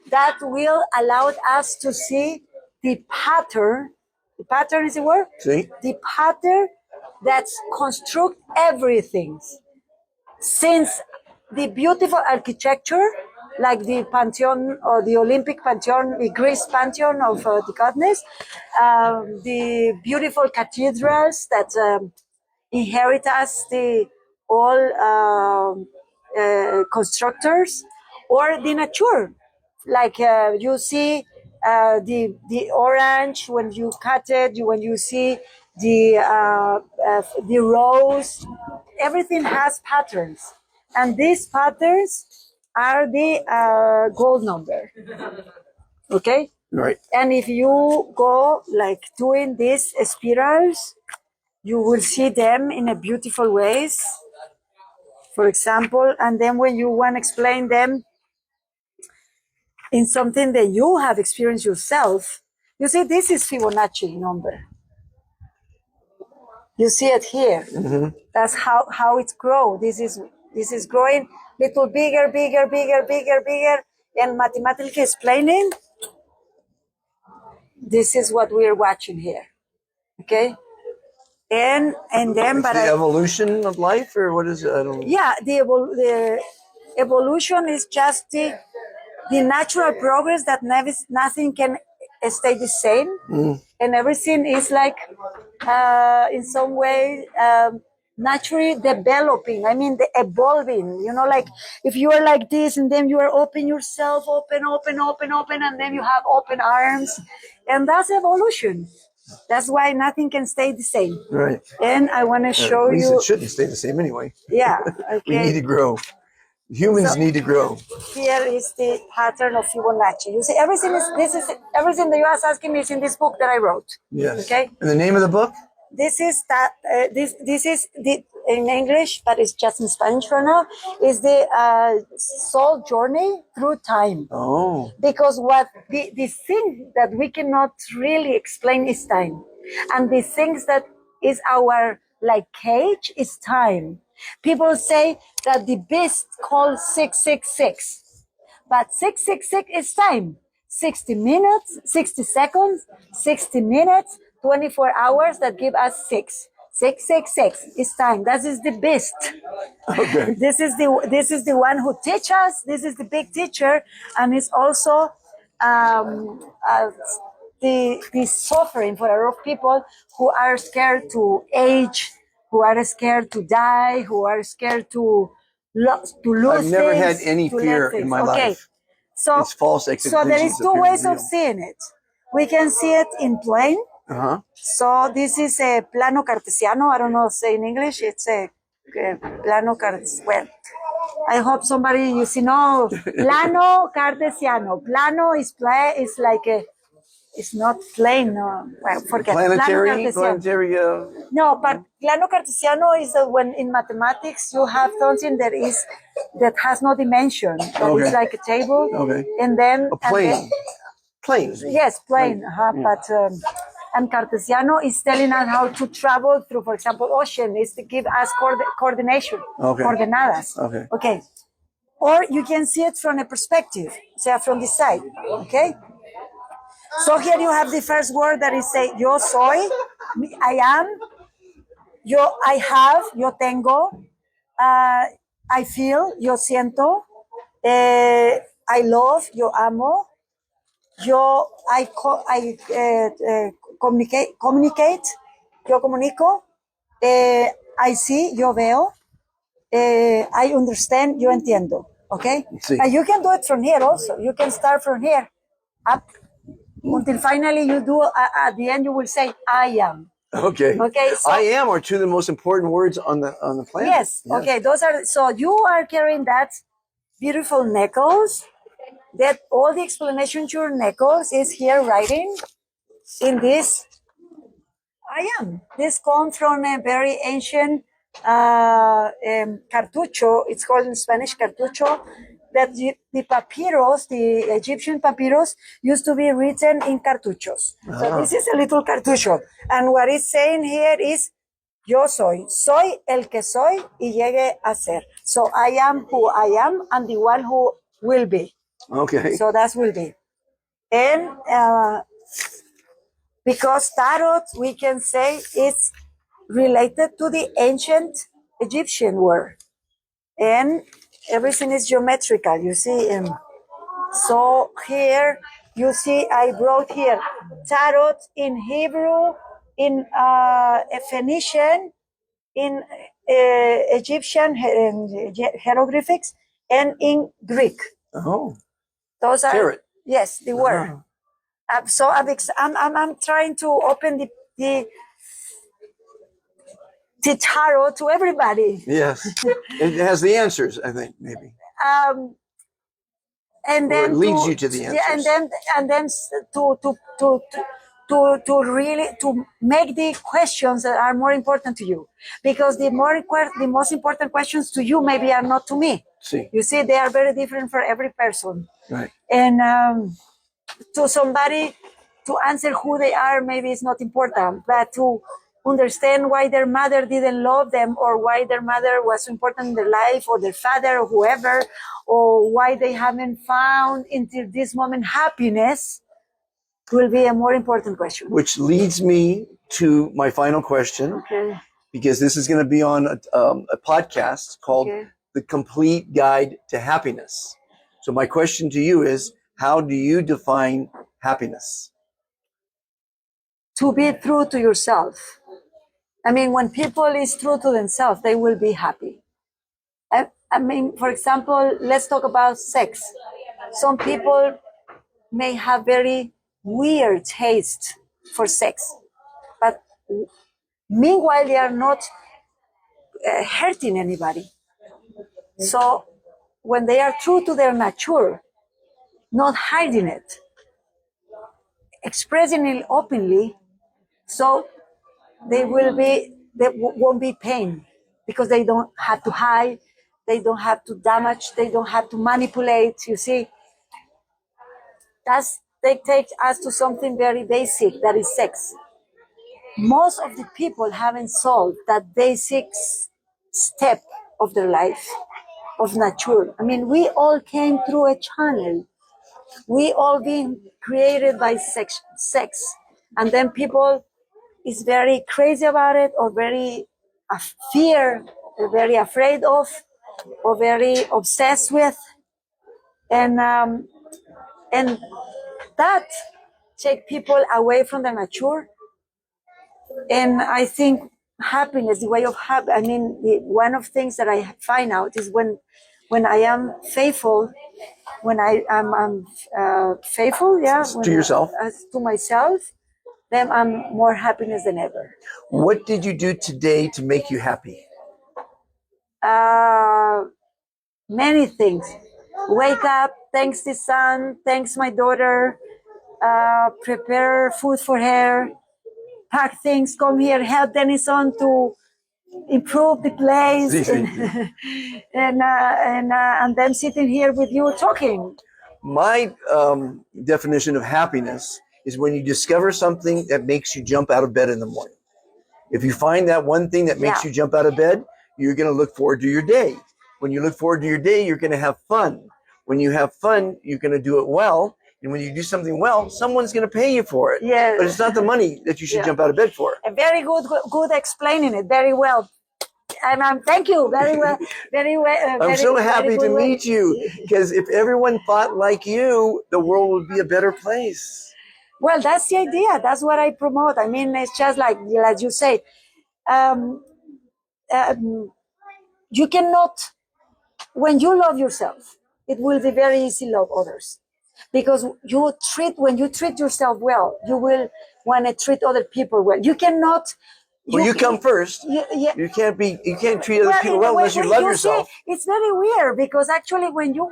that will allow us to see the pattern. The pattern is the word? See? The pattern that construct everything. Since the beautiful architecture, like the Pantheon or the Olympic Pantheon, the Greek Pantheon of the goddess, the beautiful cathedrals that inherit us, the all constructors, or the nature, like you see the orange when you cut it, when you see the rose, everything has patterns, and these patterns are the gold number. Okay? Right. And if you go like doing these spirals, you will see them in a beautiful ways, for example, and then when you want to explain them in something that you have experienced yourself, you see this is Fibonacci number. You see it here. Mm-hmm. That's how it's grow. This is growing little bigger, and mathematically explaining. This is what we are watching here. Okay, and then it's the evolution of life, or what is it? I don't know. Yeah, evolution is just the natural progress that nothing can stay the same, and everything is like in some way naturally developing. I mean, the evolving. You know, like if you are like this, and then you are open yourself, open, and then you have open arms, and that's evolution. That's why nothing can stay the same. Right. And I want to show At least you. it shouldn't stay the same anyway. Yeah. We need Okay. to grow. Humans need to grow. Here is the pattern of Fibonacci. You see, everything that you are asking me is in this book that I wrote. Yes. Okay. And the name of the book? This is that. This is the in English, but it's just in Spanish right now. Is the soul journey through time. Oh. Because what the thing that we cannot really explain is time, and the things that is our like cage is time. People say that the beast called 666, but 666 is time. 60 minutes, 60 seconds, 60 minutes, 24 hours that give us 6. 666 is time. That is the beast. Okay. This is the one who teaches us. This is the big teacher, and it's also the suffering for a lot of people who are scared to age, who are scared to die, who are scared to lose. I've never had things, any to fear let in things. my Okay. life. So It's false So expectations. there is two appear ways real. of seeing it. We can see it in plane. Uh-huh. So this is a plano cartesiano. I don't know, say in English. It's a plano cartesiano. Well, I hope somebody no plano cartesiano. Plano is like a. It's not plain. No, well, forget Planetary. No, but plano cartesiano is when in mathematics you have something that has no dimension. That Okay. is like a table. Okay. And then A plane. Plane. Yes, plane. But and Cartesiano is telling us how to travel through, for example, ocean. Is to give us coordination, Okay. coordenadas. Okay. Okay. Or you can see it from a perspective, say from this side. Okay. So here you have the first word that is say yo soy, I am, I have, yo tengo, I feel, yo siento, I love, yo amo. I communicate, yo comunico, I see, yo veo, I understand, yo entiendo, okay? Sí. And you can do it from here also. You can start from here up until finally you do, at the end you will say, I am. Okay. Okay. So, I am are two of the most important words on the planet. yes. Okay. Those are, so you are carrying that beautiful necklace. That all the explanation to your necklace is here writing in this. I am. This comes from a very ancient cartucho. It's called in Spanish cartucho. That the papyrus, the Egyptian papyrus, used to be written in cartuchos. So this is a little cartucho. And what it's saying here is, yo soy el que soy y llegue a ser. So I am who I am and the one who will be. Okay. So that will be. And because tarot, we can say it's related to the ancient Egyptian word. And everything is geometrical, you see. So here, you see, I brought here tarot in Hebrew, in Phoenician, in Egyptian hieroglyphics, and in Greek. Oh. Those are Tarot. yes, the word. So I'm trying to open the tarot to everybody. Yes. It has the answers, I think, maybe. And then it leads you to the answers. Yeah, and then to really to make the questions that are more important to you, because the most important questions to you maybe are not to me. See. You see, they are very different for every person. Right. And to somebody to answer who they are, maybe it's not important, but to understand why their mother didn't love them, or why their mother was important in their life, or their father, or whoever, or why they haven't found until this moment happiness, will be a more important question. Which leads me to my final question, Okay. because this is going to be on a podcast called the complete guide to happiness. So my question to you is, how do you define happiness? To be true to yourself. I mean, when people is true to themselves, they will be happy. I mean, for example, let's talk about sex. Some people may have very weird taste for sex, but meanwhile, they are not hurting anybody. So when they are true to their nature, not hiding it, expressing it openly, so there won't be pain because they don't have to hide, they don't have to damage, they don't have to manipulate. You see, they take us to something very basic, that is sex. Most of the people haven't solved that basic step of their life, of nature. I mean, we all came through a channel. We all been created by sex, and then people is very crazy about it, or very fear, or very afraid of, or very obsessed with, and that take people away from the nature. And I think happiness, the way of happy. I mean, one of the things that I find out is when I am faithful, when I am faithful, To yourself? To myself, then I'm more happiness than ever. What did you do today to make you happy? Many things. Wake up, thanks the sun, thanks my daughter, prepare food for her, pack things, come here, help Denison to improve the place, and then sitting here with you talking. My definition of happiness is when you discover something that makes you jump out of bed in the morning. If you find that one thing that makes you jump out of bed, you're going to look forward to your day. When you look forward to your day, you're going to have fun. When you have fun, you're going to do it well. And when you do something well, someone's going to pay you for it. Yeah. But it's not the money that you should jump out of bed for. Very good explaining it very well. And thank you very well. I'm so happy to meet you, because if everyone thought like you, the world would be a better place. Well, that's the idea. That's what I promote. I mean, it's just like you say, you cannot, when you love yourself, it will be very easy to love others. Because when you treat yourself well, you will want to treat other people well. You cannot. Well, you come first. You can't treat other people well unless you love yourself. See, it's very weird, because actually when you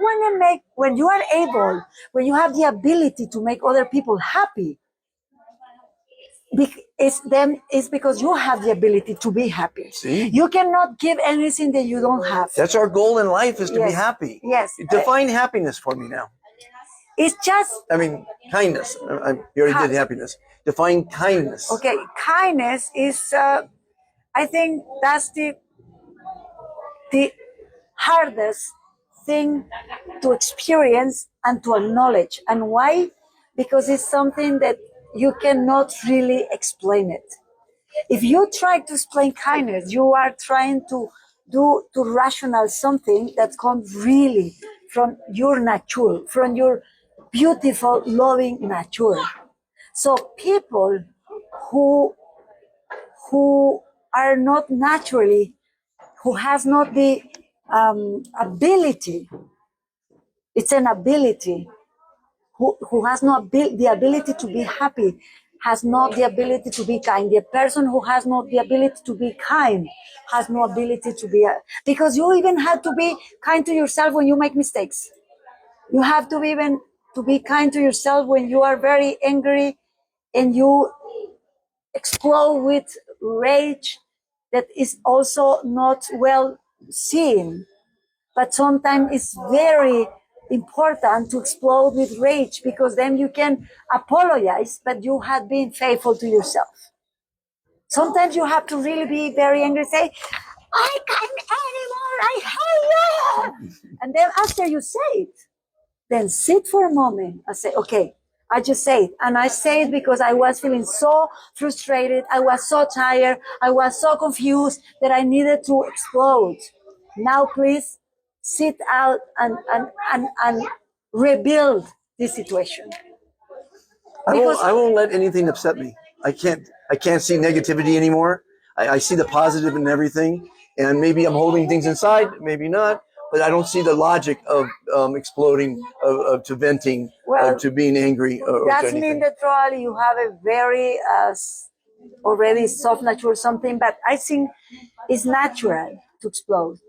have the ability to make other people happy, it's because you have the ability to be happy. See? You cannot give anything that you don't have. That's our goal in life, is to be happy. Yes. Define happiness for me now. It's just... I mean, kindness. You already did happiness. Define kindness. Okay, kindness is, I think that's the hardest thing to experience and to acknowledge. And why? Because it's something that you cannot really explain it. If you try to explain kindness, you are trying to rational something that comes really from your nature, from your beautiful, loving nature. So people who are not naturally, who has not the ability, it's an ability, who has not the ability to be happy, has not the ability to be kind. The person who has not the ability to be kind has no ability to be, because you even have to be kind to yourself when you make mistakes. You have to be kind to yourself when you are very angry and you explode with rage that is also not well seen. But sometimes it's very important to explode with rage, because then you can apologize, but you have been faithful to yourself. Sometimes you have to really be very angry, say, I can't anymore, I hate you. And then after you say it, then sit for a moment and say, okay, I just say it. And I say it because I was feeling so frustrated. I was so tired. I was so confused that I needed to explode. Now, please sit out and rebuild this situation. I won't let anything upset me. I can't see negativity anymore. I see the positive in everything, and maybe I'm holding things inside, maybe not, but I don't see the logic of exploding, to venting, to being angry, or to That anything. means that probably you have a very already soft nature or something, but I think it's natural to explode.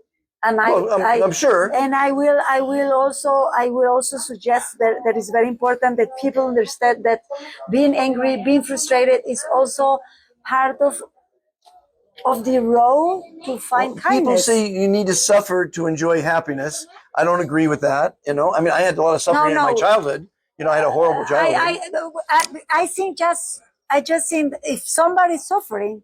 And I'm sure. And I will also suggest that it's very important that people understand that being angry, being frustrated is also part of the road to find kindness. People say you need to suffer to enjoy happiness. I don't agree with that. I mean, I had a lot of suffering in my childhood. I had a horrible childhood. I just think if somebody's suffering,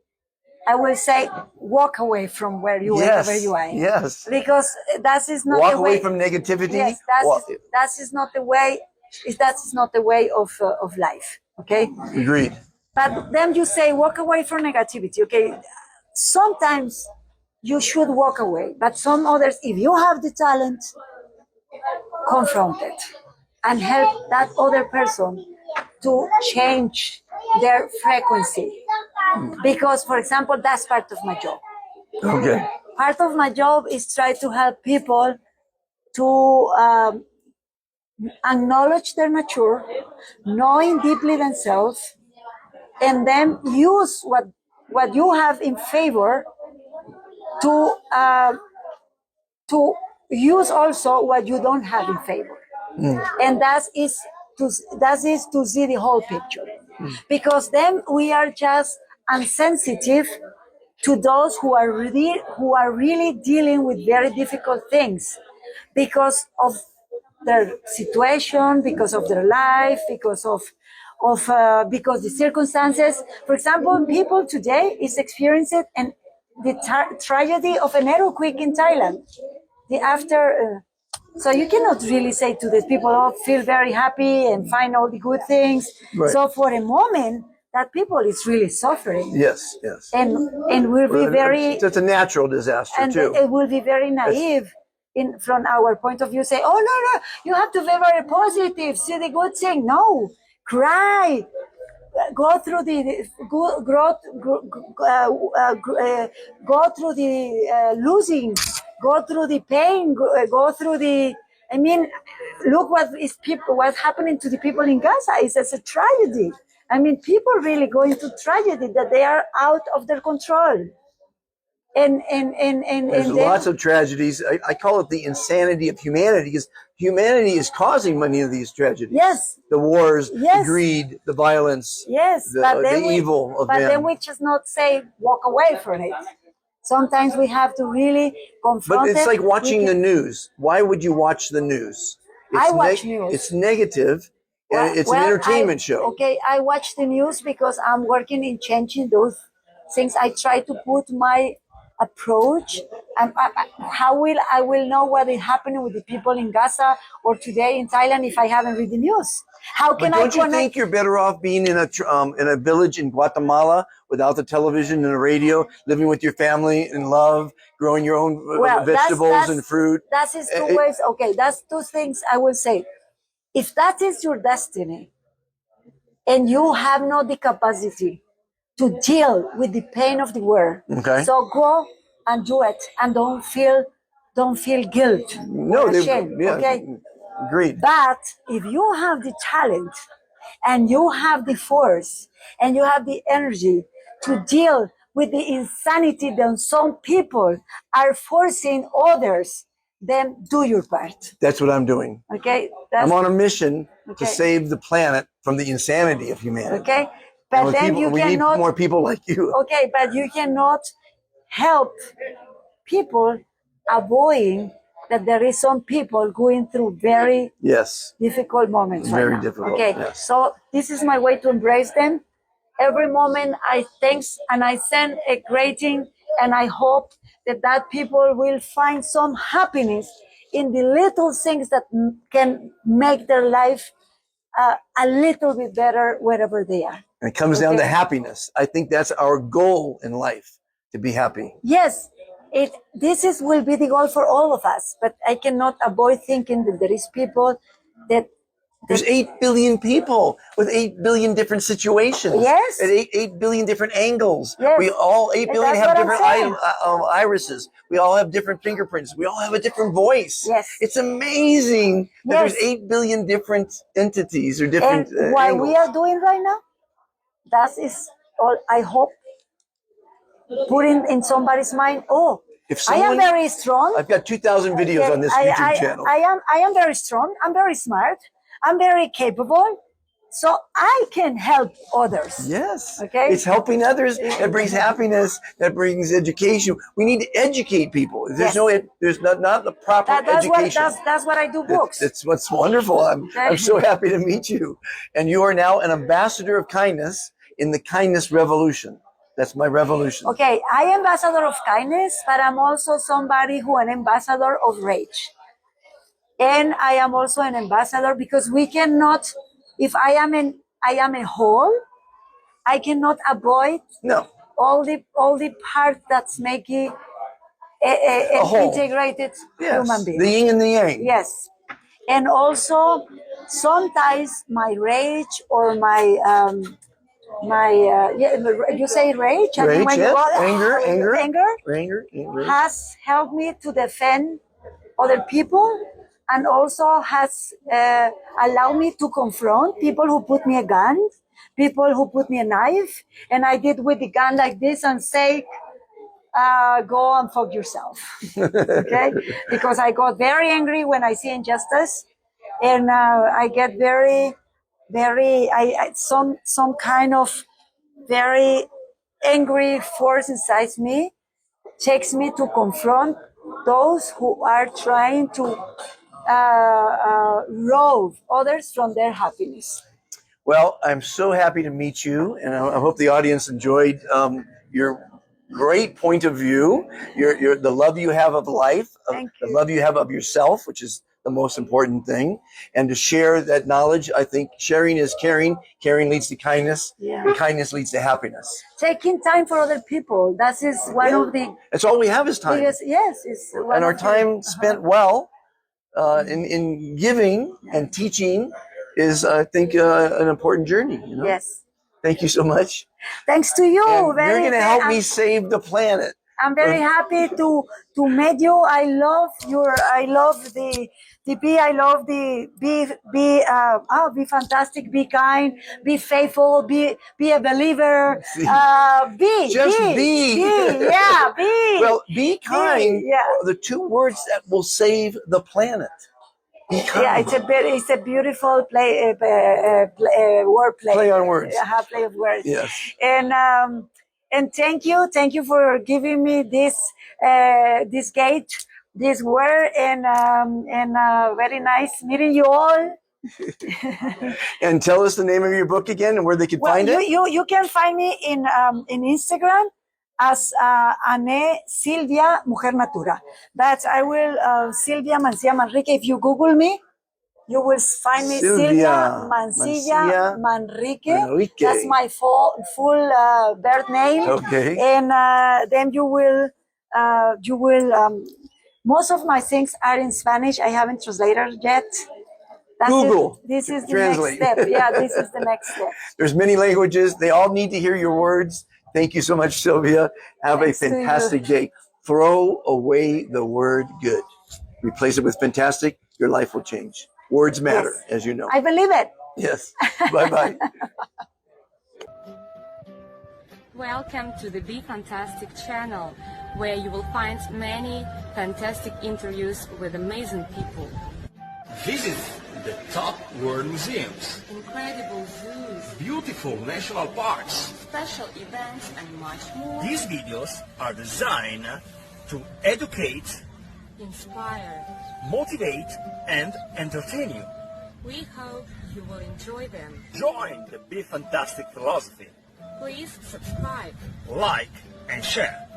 I will say walk away from wherever you are. Yes. Because that is not walk the way. away from negativity. Yes, that is not the way. That is not the way of life. Okay. Agreed. But then you say walk away from negativity. Okay. Sometimes you should walk away, but some others, if you have the talent, confront it and help that other person to change their frequency. Because, for example, that's part of my job. Okay. Part of my job is try to help people to acknowledge their nature, knowing deeply themselves, and then use what you have in favor to use also what you don't have in favor. And that is to see the whole picture. Because then we are just insensitive to those who are really dealing with very difficult things because of their situation, because of their life, because the circumstances. For example, people today is experiencing the tragedy of an earthquake in Thailand. So you cannot really say to these people, "Oh, feel very happy and find all the good things." Right. So for a moment, that people is really suffering. Yes. And will be very. It's a natural disaster and too. It will be very naive. From our point of view, say, "Oh no, you have to be very positive. See the good thing." No, cry. Go through the losing, go through the pain, go through the. I mean, look what's happening to the people in Gaza. It's a tragedy. I mean, people really going through tragedy that they are out of their control. And There's lots of tragedies. I call it the insanity of humanity, because humanity is causing many of these tragedies. Yes. The wars, Yes. the greed, the violence, yes, the evil of man. But then we just not say walk away from it. Sometimes we have to really confront it. But it's like watching the news. Why would you watch the news? I watch news. It's negative, and it's an entertainment show. Okay, I watch the news because I'm working in changing those things. I try to put my approach, and I will know what is happening with the people in Gaza or today in Thailand if I haven't read the news. How can Don't you think you're better off being in a village in Guatemala without the television and the radio, living with your family in love, growing your own vegetables and fruit? That is two ways. Okay, that's two things I will say. If that is your destiny, and you have not the capacity to deal with the pain of the world, okay, so go and do it, and don't feel guilt or shame. Yeah, okay, agreed. But if you have the talent, and you have the force, and you have the energy to deal with the insanity that some people are forcing others, then do your part. That's what I'm doing. Okay, I'm on a mission to save the planet from the insanity of humanity. Okay, but then we need more people like you. Okay, but you cannot help people avoiding that there is some people going through very difficult moments very right now. difficult. Okay, so this is my way to embrace them. Every moment I thanks and I send a greeting, and I hope that people will find some happiness in the little things that can make their life a little bit better wherever they are. And it comes down to happiness. I think that's our goal in life, to be happy. Yes, This will be the goal for all of us, but I cannot avoid thinking that there is people that There's 8 billion people with 8 billion different situations. Yes. And 8 billion different angles. Yes. We all, 8 billion That's have what I'm different saying. irises. We all have different fingerprints. We all have a different voice. Yes. It's amazing that Yes. there's 8 billion different entities or different and what angles. we are doing right now, that is all I hope putting in somebody's mind. Oh, If I am someone- very strong. I've got 2,000 videos on this YouTube channel. I am very strong. I'm very smart. I'm very capable. So I can help others. Yes. Okay. It's helping others. That brings happiness. That brings education. We need to educate people. There's Yes. there's not the proper That's education. what I do books. That's what's wonderful. I'm so happy to meet you. And you are now an ambassador of kindness in the kindness revolution. That's my revolution. Okay, I am ambassador of kindness, but I'm also somebody who an ambassador of rage. And I am also an ambassador because we cannot, if I am a whole, I cannot avoid No. all the parts that's making an whole. integrated Yes. human being. The yin and the yang. Yes. And also sometimes my rage or you say rage? I mean, Rage, when you yes. go, Anger. has helped me to defend other people and also has allowed me to confront people who put me a gun, people who put me a knife, and I did with the gun like this and say, go and fuck yourself. Okay? Because I got very angry when I see injustice, and I get some kind of very angry force inside me takes me to confront those who are trying to rob others from their happiness. Well, I'm so happy to meet you, and I hope the audience enjoyed your great point of view, your the love you have of life, Thank the you. love you have of yourself, which is the most important thing, and to share that knowledge. I think sharing is caring. Caring leads to kindness, Yeah. and kindness leads to happiness. Taking time for other people. That is one of the That's all we have is time, biggest. Yes, it's one and our of the- time spent well in giving and teaching is, I think, an important journey. You know? Yes. Thank you so much. Thanks to you. And you're Very- going to help I'm- me save the planet. I'm very happy to meet you. I love the be. I love the be fantastic, be kind, be faithful, be a believer. Just be. Yeah, be. Well, be kind. yeah. Are the two words that will save the planet. Be kind. Yeah, it's a beautiful word play. Play on words. Play of words. Yes. And thank you for giving me this gate, this word, and very nice meeting you all. And tell us the name of your book again and where they can find it. You can find me in Instagram as Silvia Mujer Natura. That's Silvia Mansilla Manrique. If you Google me, you will find me Silvia Mansilla Manrique. That's my full birth name. Okay. And then you will most of my things are in Spanish. I haven't translated yet. Google. This is the Translate. next step. Yeah, this is the next step. There's many languages. They all need to hear your words. Thank you so much, Silvia. Have Thanks a to you. fantastic day. Throw away the word good. Replace it with fantastic. Your life will change. Words matter, Yes. as you know. I believe it. Yes. Bye-bye. Welcome to the Be Fantastic channel, where you will find many fantastic interviews with amazing people, Visit the top world museums, incredible zoos, beautiful national parks. special events, and much more. These videos are designed to educate, Inspire. motivate, and entertain you. We hope you will enjoy them. Join the Be Fantastic philosophy. Please subscribe. Like and share.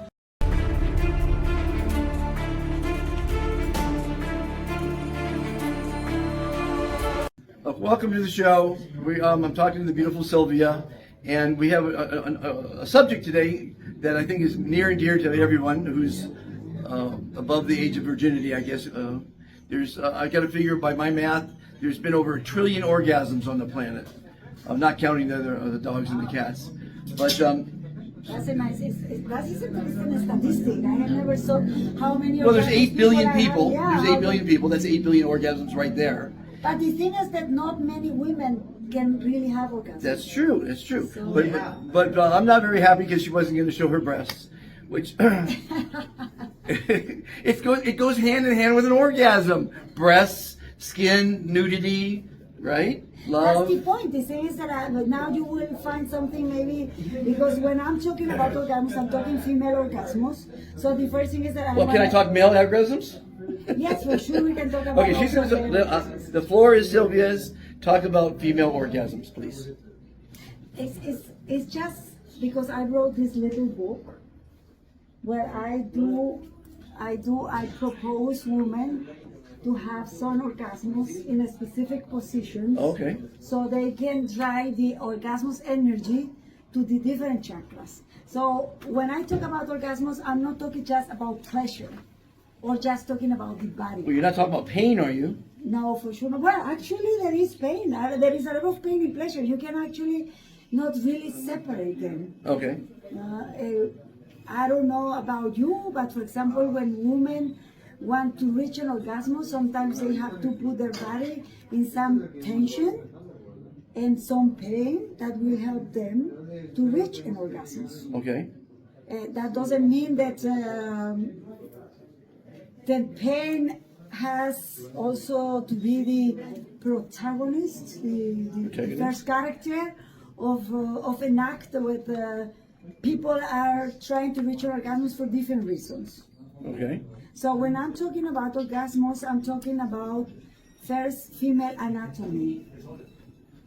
Welcome to the show. I'm talking to the beautiful Silvia, and we have a subject today that I think is near and dear to everyone who's above the age of virginity, I guess. There's I got to figure by my math, there's been over 1 trillion orgasms on the planet. I'm not counting the dogs and the cats, but That's a nice. That is an interesting statistic. I have never saw how many. well, there's 8 billion I have. people. Yeah, There's 8 billion people. That's 8 billion orgasms right there. But the thing is that not many women can really have orgasms. That's true. It's true. So, but I'm not very happy because she wasn't going to show her breasts, which it goes hand in hand with an orgasm. Breasts, skin, nudity, right? Love. That's the point. The thing is that now you will find something maybe because when I'm talking about orgasms, I'm talking female orgasms. So the first thing is that Well, can I talk male orgasms? Yes, for sure we can talk about. Okay, the floor is Silvia's. Talk about female orgasms, please. It's just because I wrote this little book where I propose women to have some orgasms in a specific position. Okay. So they can drive the orgasmus energy to the different chakras. So when I talk about orgasms, I'm not talking just about pleasure or just talking about the body. Well, you're not talking about pain, are you? No, for sure. Well, actually, there is pain. There is a lot of pain and pleasure. You can actually not really separate them. Okay. I don't know about you, but for example, when women want to reach an orgasm, sometimes they have to put their body in some tension and some pain that will help them to reach an orgasm. Okay. That doesn't mean that that pain has also to be the protagonist, the first character of an act with people are trying to reach orgasms for different reasons. Okay. So when I'm talking about orgasms, I'm talking about first female anatomy.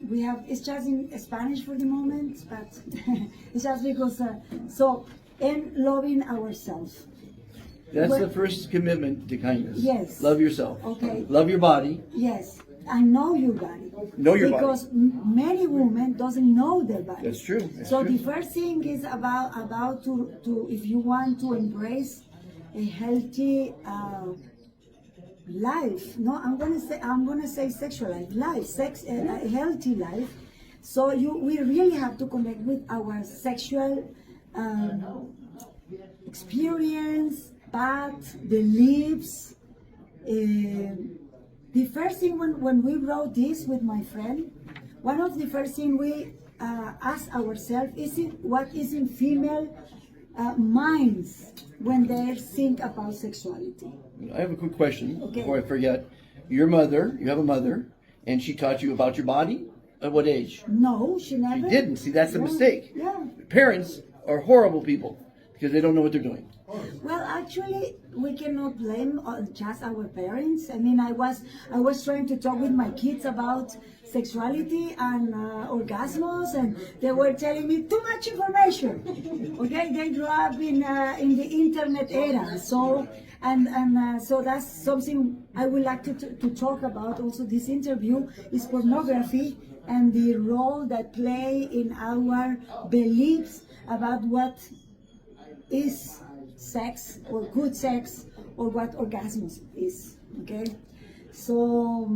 We have, it's just in Spanish for the moment, but it's just because, and loving ourselves. That's the first commitment to kindness. Yes. Love yourself. Okay. Love your body. Yes. And know your body. Know your body. Because many women doesn't know their body. That's true. The first thing is about to if you want to embrace a healthy life. No, I'm gonna say sexual life, a healthy life. So we really have to connect with our sexual experience, path, beliefs. The first thing when we wrote this with my friend, one of the first things we asked ourselves is what is in female minds when they think about sexuality. I have a quick question before I forget. You have a mother, and she taught you about your body? At what age? No, she never. She didn't. See, that's the mistake. Yeah. Parents are horrible people because they don't know what they're doing. Well, actually, we cannot blame just our parents. I mean, I was trying to talk with my kids about sexuality and orgasms, and they were telling me too much information. Okay, they grew up in the internet era, so so that's something I would like to talk about. Also, this interview is pornography and the role that play in our beliefs about what is sex or good sex or what orgasms is. Okay, so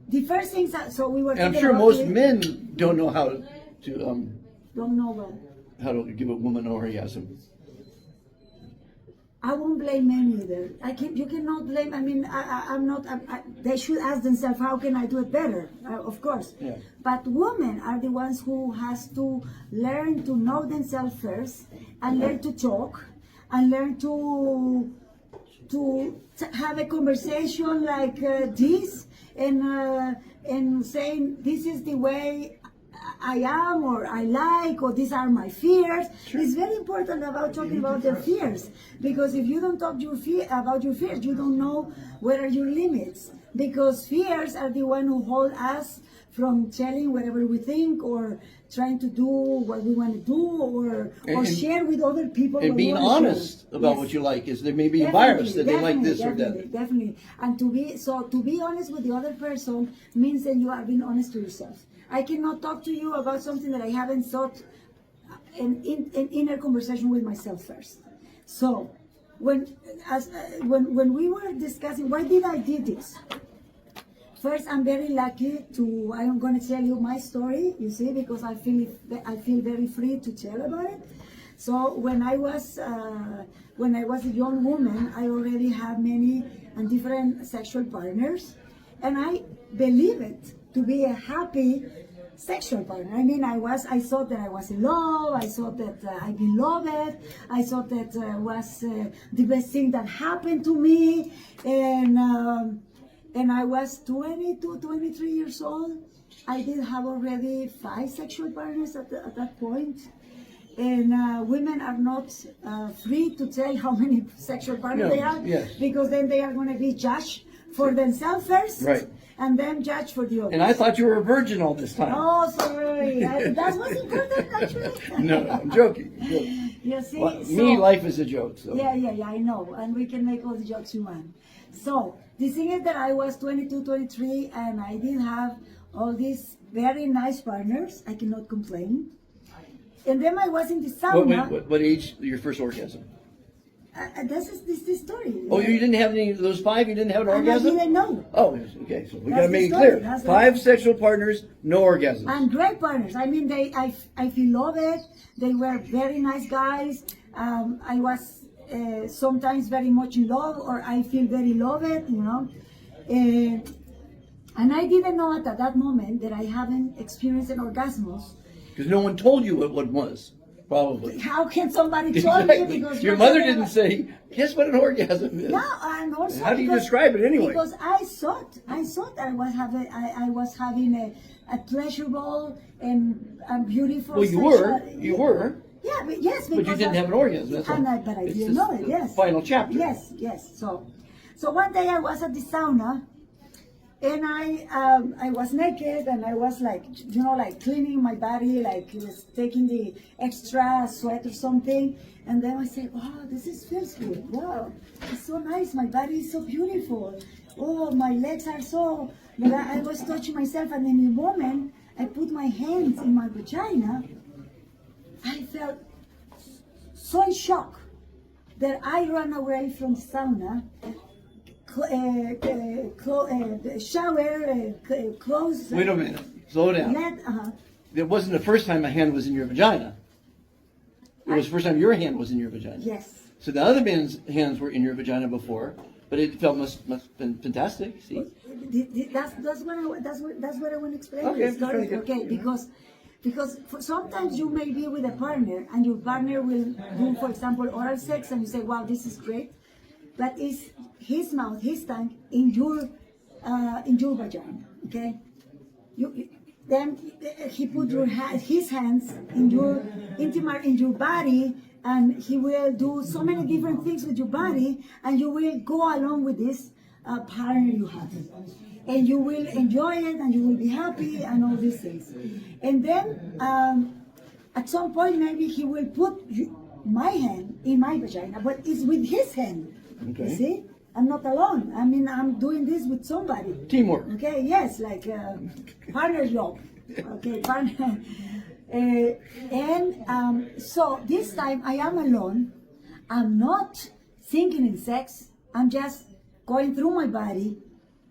the first things that we were. And I'm sure most men don't know how to don't know what. How to give a woman an orgasm. I won't blame men either. You cannot blame. I mean, I'm not. They should ask themselves, how can I do it better? Of course. Yeah. But women are the ones who has to learn to know themselves first, and learn to talk, and learn to have a conversation like this, and saying this is the way I am, or I like, or these are my fears. Sure. It's very important about talking about their fears, because if you don't talk about your fears, you don't know what are your limits, because fears are the one who hold us from telling whatever we think, or trying to do what we want to do, or share with other people. And being honest about what you like is there may be a virus that they like this or that. Definitely. And to be honest with the other person means that you are being honest to yourself. I cannot talk to you about something that I haven't thought in inner conversation with myself first. So when we were discussing why did I do this. First, I'm very lucky to. I'm going to tell you my story. You see, because I feel very free to tell about it. So when I was a young woman, I already had many and different sexual partners, and I believe it to be a happy sexual partner. I mean, I thought that I was in love. I thought that I beloved. I thought that was the best thing that happened to me, and I was 22, 23 years old. I did have already 5 sexual partners at that point. And women are not free to tell how many sexual partners they have, because then they are going to be judged for themselves first, right, and then judged for the others. And I thought you were a virgin all this time. Oh, sorry. That was important, actually. No, I'm joking. You see, me, life is a joke. So. Yeah, I know, and we can make all the jokes you want. So the thing is that I was 22, 23, and I did have all these very nice partners. I cannot complain. And then I was in the sauna. What age your first orgasm? This is the story. Oh, you didn't have any of those 5? You didn't have an orgasm? I didn't know. Oh, okay. So we got to make it clear. 5 sexual partners, no orgasms. And great partners. I mean, I feel loved. They were very nice guys. I was sometimes very much in love, or I feel very loved, you know. And I didn't know at that moment that I haven't experienced an orgasm. Because no one told you what one was, probably. How can somebody tell me? Because your mother didn't say, guess what an orgasm is? No, and also how do you describe it anyway? Because I thought I was having a pleasurable and beautiful. Well, you were. Yeah, but yes, but you didn't have an orgasm. That's but I didn't know it. Yes. Final chapter. Yes. So one day I was at the sauna. And I was naked, and I was like cleaning my body, like was taking the extra sweat or something. And then I said, wow, feels good. Wow, it's so nice. My body is so beautiful. Oh, my legs are so. But I was touching myself, and in the moment I put my hands in my vagina, I felt so in shock that I ran away from the sauna. Shower, clothes. Wait a minute, slow down. It wasn't the first time a hand was in your vagina. It was the first time your hand was in your vagina. Yes. So the other man's hands were in your vagina before, but it must have been fantastic. See? That's what I want to explain. Okay, because sometimes you may be with a partner, and your partner will do, for example, oral sex, and you say, wow, this is great. But it's his mouth, his tongue in your vagina, okay? Then he put his hands in your body, and he will do so many different things with your body, and you will go along with this partner you have, and you will enjoy it, and you will be happy, and all these things. And then at some point, maybe he will put my hand in my vagina, but it's with his hand. Okay. You see, I'm not alone. I mean, I'm doing this with somebody. Teamwork. Okay, yes, like partner job. Okay, partner. So this time I am alone. I'm not thinking in sex. I'm just going through my body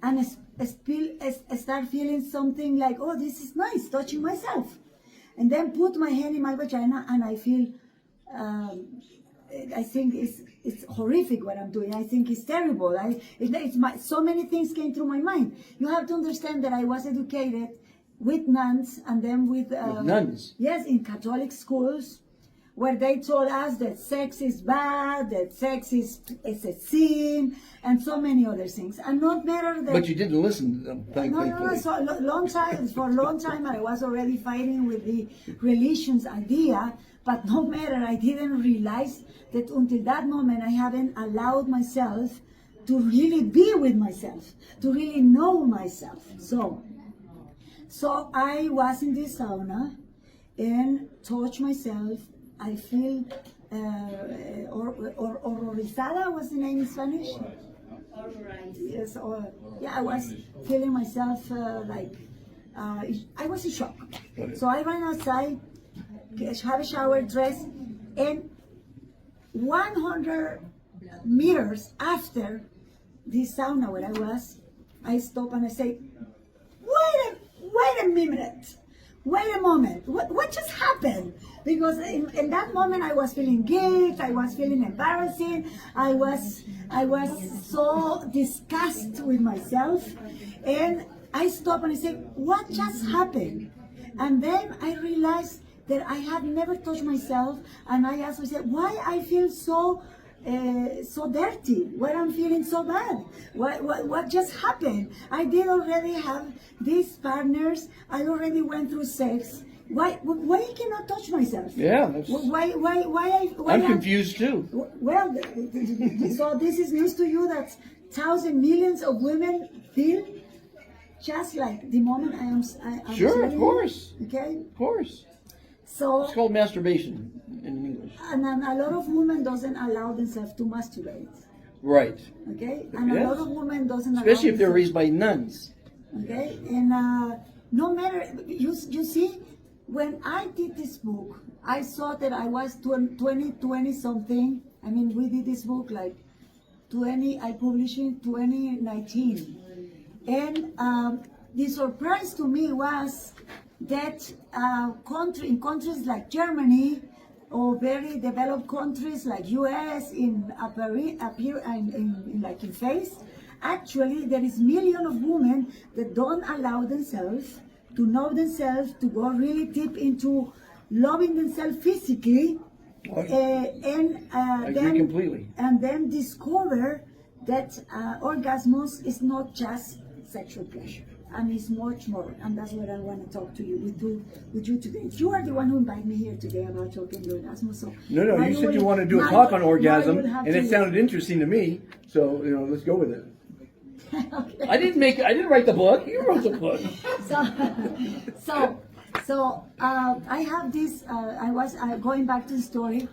and start feeling something like, oh, this is nice, touching myself. And then put my hand in my vagina, and I feel, I think it's horrific what I'm doing. I think it's terrible. So many things came through my mind. You have to understand that I was educated with nuns, and then with nuns. Yes, in Catholic schools, where they told us that sex is bad, that sex is a sin, and so many other things. And not matter that. But you didn't listen to them. No. So for a long time, I was already fighting with the religion's idea. But no matter, I didn't realize that until that moment, I haven't allowed myself to really be with myself, to really know myself. So I was in this sauna and touched myself. I feel, horrorizada was the name in Spanish? Yes, I was feeling myself I was in shock. So I ran outside, have a shower, dress, and 100 meters after this sauna where I was, I stop and I say, wait a minute. Wait a moment, what just happened? Because in that moment I was feeling guilt, I was feeling embarrassing, I was so disgusted with myself, and I stopped and I said, what just happened? And then I realized that I had never touched myself, and I asked myself, why I feel so dirty? Why I'm feeling so bad? What just happened? I did already have these partners. I already went through sex. Why I cannot touch myself? Yeah, that's, why I'm confused too. Well, so this is news to you that thousands, millions of women feel just like the moment I'm sure, of course. Okay, of course. So it's called masturbation in English. And then a lot of women doesn't allow themselves to masturbate. Right. Okay, and yes. a lot of women doesn't especially allow if they're raised by nuns. Okay, and no matter, you see, when I did this book, I saw that I was 20 something. I mean, we did this book like I published in 2019. And the surprise to me was that in countries like Germany or very developed countries like US in face, actually there is millions of women that don't allow themselves to know themselves, to go really deep into loving themselves physically, I agree completely. And then discover that orgasmus is not just sexual pleasure, and it's much more. And that's what I want to talk to you with you today. You are the one who invited me here today about talking orgasmus. So no, you said you want to do a talk on orgasm, and it sounded interesting to me. So let's go with it. Okay. I didn't write the book. You wrote the book. So I have this. I was going back to the story.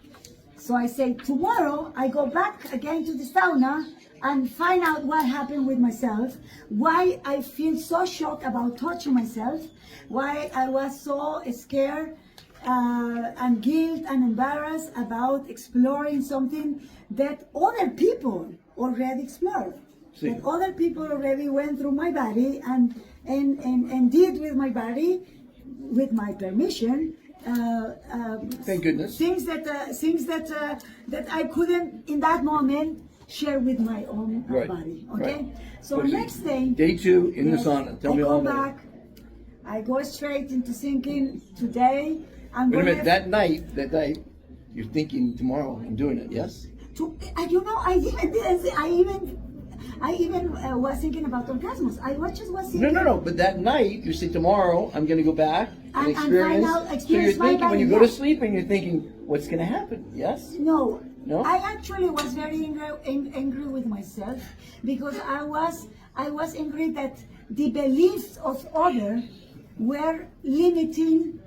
So I say tomorrow I go back again to the sauna and find out what happened with myself, why I feel so shocked about touching myself, why I was so scared and guilt and embarrassed about exploring something that other people already explored. That other people already went through my body and did with my body, with my permission. Thank goodness. Things that I couldn't in that moment share with my own body. Okay. Right. So next day. Day 2 in the sauna. Tell me all about it. I go straight into thinking today. Wait a minute. That night, you're thinking tomorrow I'm doing it. Yes. I even was thinking about orgasmus. I just was thinking. No. But that night, you say tomorrow, I'm going to go back and experience. So you're thinking when you go to sleep and you're thinking, what's going to happen? Yes. No. I actually was very angry with myself because I was angry that the beliefs of others were limiting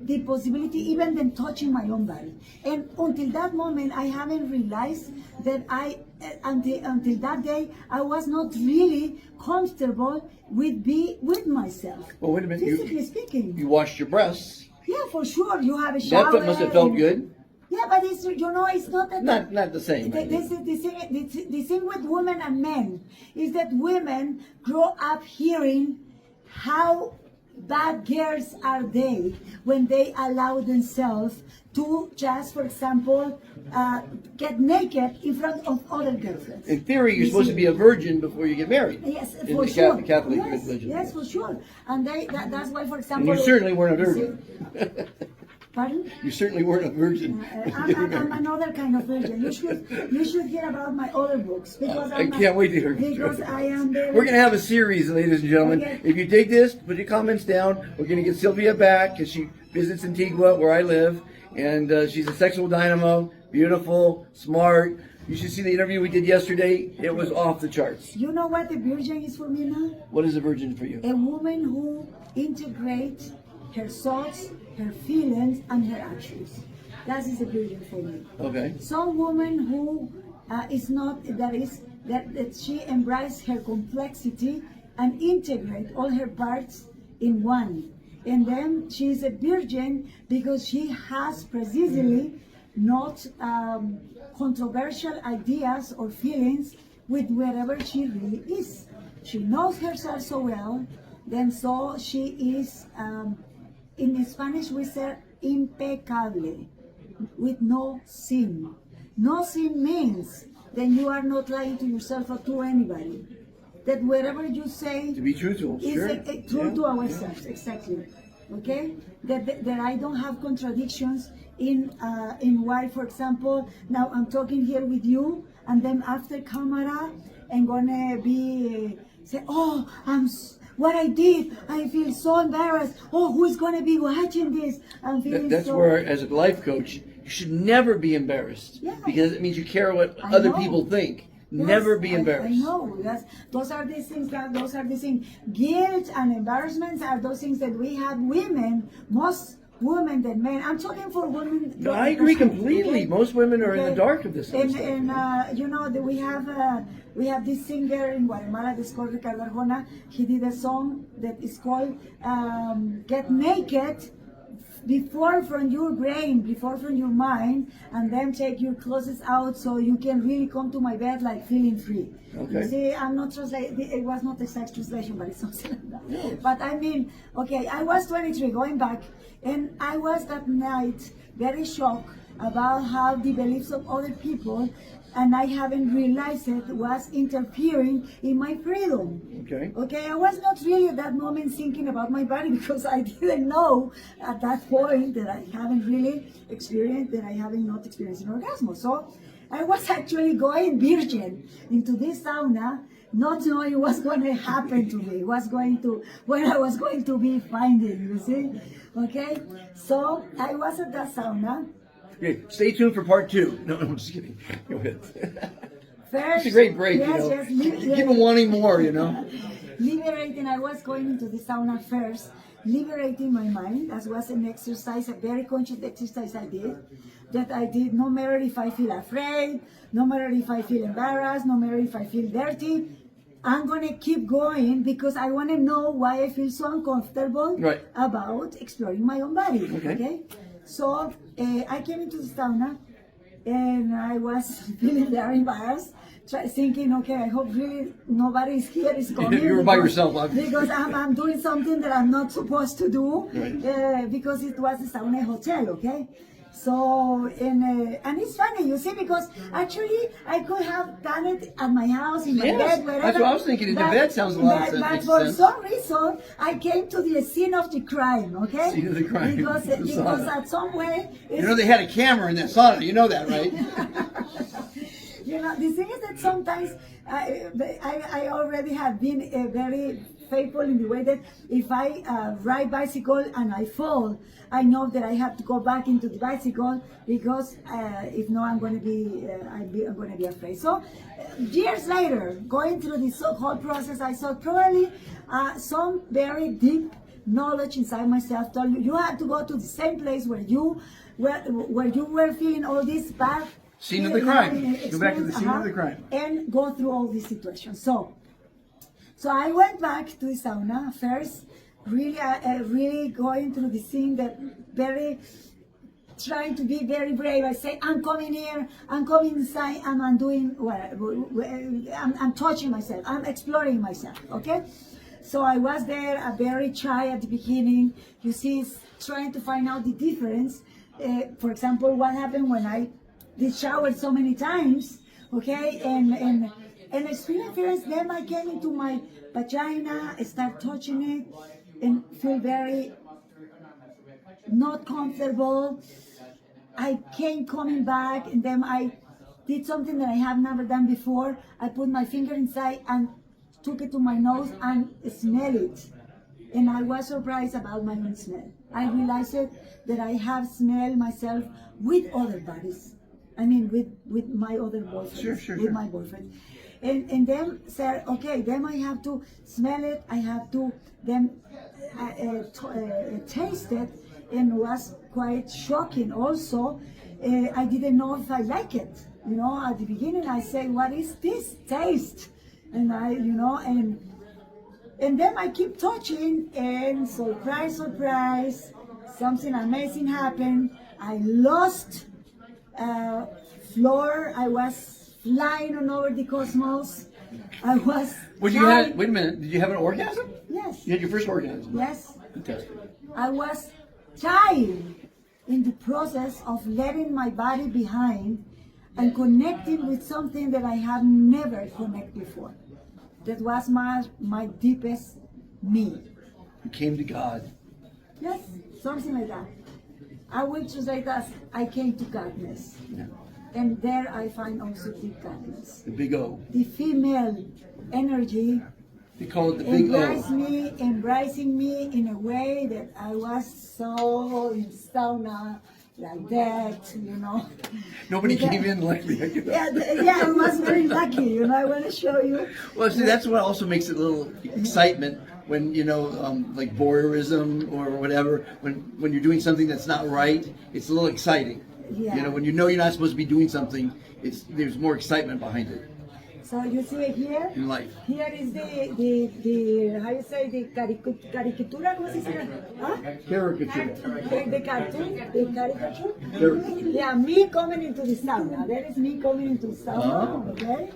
the possibility even than touching my own body. And until that moment, I haven't realized that until that day, I was not really comfortable with myself. Well, wait a minute. Physically speaking. You washed your breasts. Yeah, for sure. You have a shower. That must have felt good. Yeah, but it's not that. Not the same. The thing with women and men is that women grow up hearing how bad girls are they when they allow themselves to just, for example, get naked in front of other girlfriends. In theory, you're supposed to be a virgin before you get married. Yes, in for the sure. Catholic yes, religion. Yes, for sure. And that's why, for example. And you certainly weren't a virgin. Pardon? You certainly weren't a virgin. I'm another kind of virgin. You should hear about my other books because I can't wait to hear. Because I am very. We're going to have a series, ladies and gentlemen. Okay. If you dig this, put your comments down. We're going to get Silvia back because she visits Antigua, where I live, and she's a sexual dynamo, beautiful, smart. You should see the interview we did yesterday. It was off the charts. You know what the virgin is for me now? What is a virgin for you? A woman who integrates her thoughts, her feelings, and her actions. That is a virgin for me. Okay. Some woman who is not, that she embraces her complexity and integrate all her parts in one. And then she is a virgin because she has precisely not controversial ideas or feelings with wherever she really is. She knows herself so well, then so she is, in Spanish we say impecable, with no sin. No sin means then you are not lying to yourself or to anybody. That wherever you say To be truthful, is sure. true to ourselves, exactly. Okay, that I don't have contradictions in why, for example, now I'm talking here with you, and then after camera, I'm gonna be say, oh, what I did, I feel so embarrassed. Oh, who's gonna be watching this? I'm feeling That's so. where, as a life coach, you should never be embarrassed. Yeah. Because it means you care what I other know. people think. Yes, Never be embarrassed. I know. Those are the things. Guilt and embarrassments are those things that we have. Women, most women than men. I'm talking for women. No, I agree completely. Okay? Most women are in the Okay. dark of this. And, stuff. you know that we have this singer in Guatemala that's called Ricardo Arjona. He did a song that is called "Get Naked." Before from your brain, before from your mind, and then take your clothes out so you can really come to my bed like feeling free. Okay. You see, I'm not translating, it was not the exact translation, but it's something like that. No. But I mean, okay, I was 23 going back, and I was that night very shocked about how the beliefs of other people, and I haven't realized it, was interfering in my freedom. Okay. Okay, I was not really at that moment thinking about my body because I didn't know at that point that I haven't really experienced, that I haven't not experienced an orgasm. So I was actually going virgin into this sauna, not knowing what's going to happen to me, when I was going to be finding, you see? Okay, so I was at that sauna. Okay, stay tuned for part 2. No, I'm just kidding. Go ahead. First, It's a great break, yes, you know. yes, Keep them wanting more, you know. Liberating, I was going into the sauna first, liberating my mind. That was an exercise, a very conscious exercise I did. That I did no matter if I feel afraid, no matter if I feel embarrassed, no matter if I feel dirty. I'm going to keep going because I want to know why I feel so uncomfortable Right. about exploring my own body. Okay. So I came into the sauna and I was feeling very embarrassed, thinking, okay, I hope really nobody is here is coming. You were by yourself, obviously. Because I'm doing something that I'm not supposed to do, Right. because it was a sauna hotel, okay? So, and it's funny, you see, because actually I could have done it at my house, in my Yes, bed, wherever. that's what I was thinking. In the bed sounds a lot of sense. But Makes for sense. some reason, I came to the scene of the crime, okay? Scene of the crime. Because The because sauna. at some way. You know they had a camera in that sauna. You know that, right? You know, the thing is that sometimes I already have been very faithful in the way that if I ride bicycle and I fall, I know that I have to go back into the bicycle because if not, I'm going to be I'm going to be afraid. So years later, going through this whole process, I saw probably some very deep knowledge inside myself told you have to go to the same place where you were feeling all this bad. Scene of the crime. Go back to the scene of the crime. And go through all these situations. So I went back to the sauna first, really going through the scene that trying to be very brave. I say, I'm coming here, I'm coming inside, and I'm doing, I'm touching myself, I'm exploring myself, okay? So I was there, very shy at the beginning. You see, trying to find out the difference. For example, what happened when I did shower so many times, okay? And experience, then I came into my vagina, start touching it, and feel very not comfortable. I came coming back, and then I did something that I have never done before. I put my finger inside and took it to my nose and smelled it. And I was surprised about my own smell. I realized that I have smelled myself with other bodies. I mean, with my other boyfriend, with my boyfriend. And then said, okay, then I have to smell it, I have to then taste it, and was quite shocking also. I didn't know if I like it. You know, at the beginning I said, what is this taste? And and then I keep touching, and surprise, something amazing happened. I lost floor. I was flying all over the cosmos. I was. Wait a minute. Did you have an orgasm? Yes. You had your first orgasm? Yes. Fantastic. I was dying in the process of letting my body behind and connecting with something that I have never connected before. That was my deepest me. You came to God. Yes, something like that. I will translate as I came to godness. Yeah. And there I find also the godness. The big O. The female energy They call it the big O. embracing me in a way that I was so in sauna, like that, you know. Nobody came in like me. Yeah, I was very lucky, you know. I want to show you. Well, see, that's what also makes it a little excitement when, you know, like voyeurism or whatever, when you're doing something that's not right, it's a little exciting. Yeah. You know, when you know you're not supposed to be doing something, there's more excitement behind it So you see it here? in life. Here is the how you say, the caricatura, ¿cómo se dice? Huh? Caricature. The cartoon, the caricature? Yeah, me coming into the sauna. That is me coming into the sauna, okay?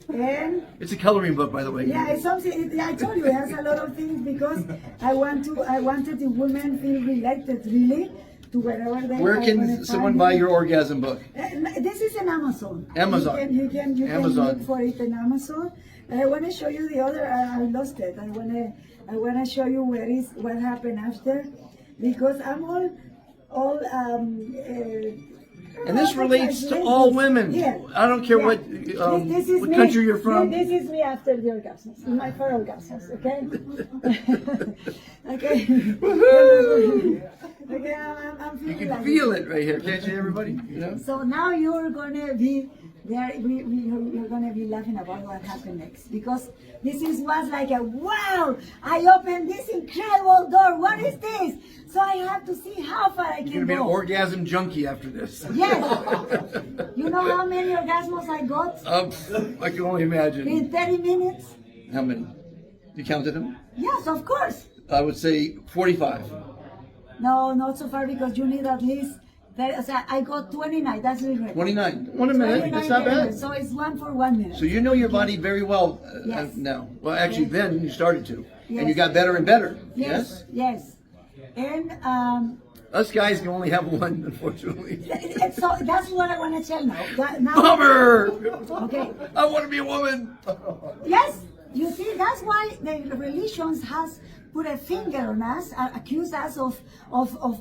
And It's a coloring book, by the way. yeah, it's something. I told you it has a lot of things because I wanted the women feel related really to wherever they. Where can someone buy your orgasm book? This is in Amazon. Amazon. You can Amazon. look for it in Amazon. And I want to show you the other. I lost it. I want to show you what happened after, because I'm all And this relates to all women. Yeah. I don't care what This is what me. country you're from. This is me after the orgasms, my 4 orgasms, okay? Okay. Okay, I'm feeling You like can feel it right here, can't you, everybody? You know? So now you're gonna be there. You're gonna be laughing about what happened next, because this was like a wow! I opened this incredible door. What is this? So I have to see how far I can You're gonna be an go. orgasm junkie after this. Yes. You know how many orgasms I got I can only imagine. in 30 minutes? How many? You counted them? Yes, of course. I would say 45. No, not so far, because you need at least. I got 29. That's the record. 29. 1 minute. That's not bad. So it's 1 for 1 minute. So you know your body very well Yes. now. Well, actually, Yes. then you started to, and you Yes. got better and better. Yes. Yes. And Us guys can only have one, unfortunately. so that's what I want to tell now. Now. Bummer. Okay. I want to be a woman. Yes. You see, that's why the religions has put a finger on us, accuse us of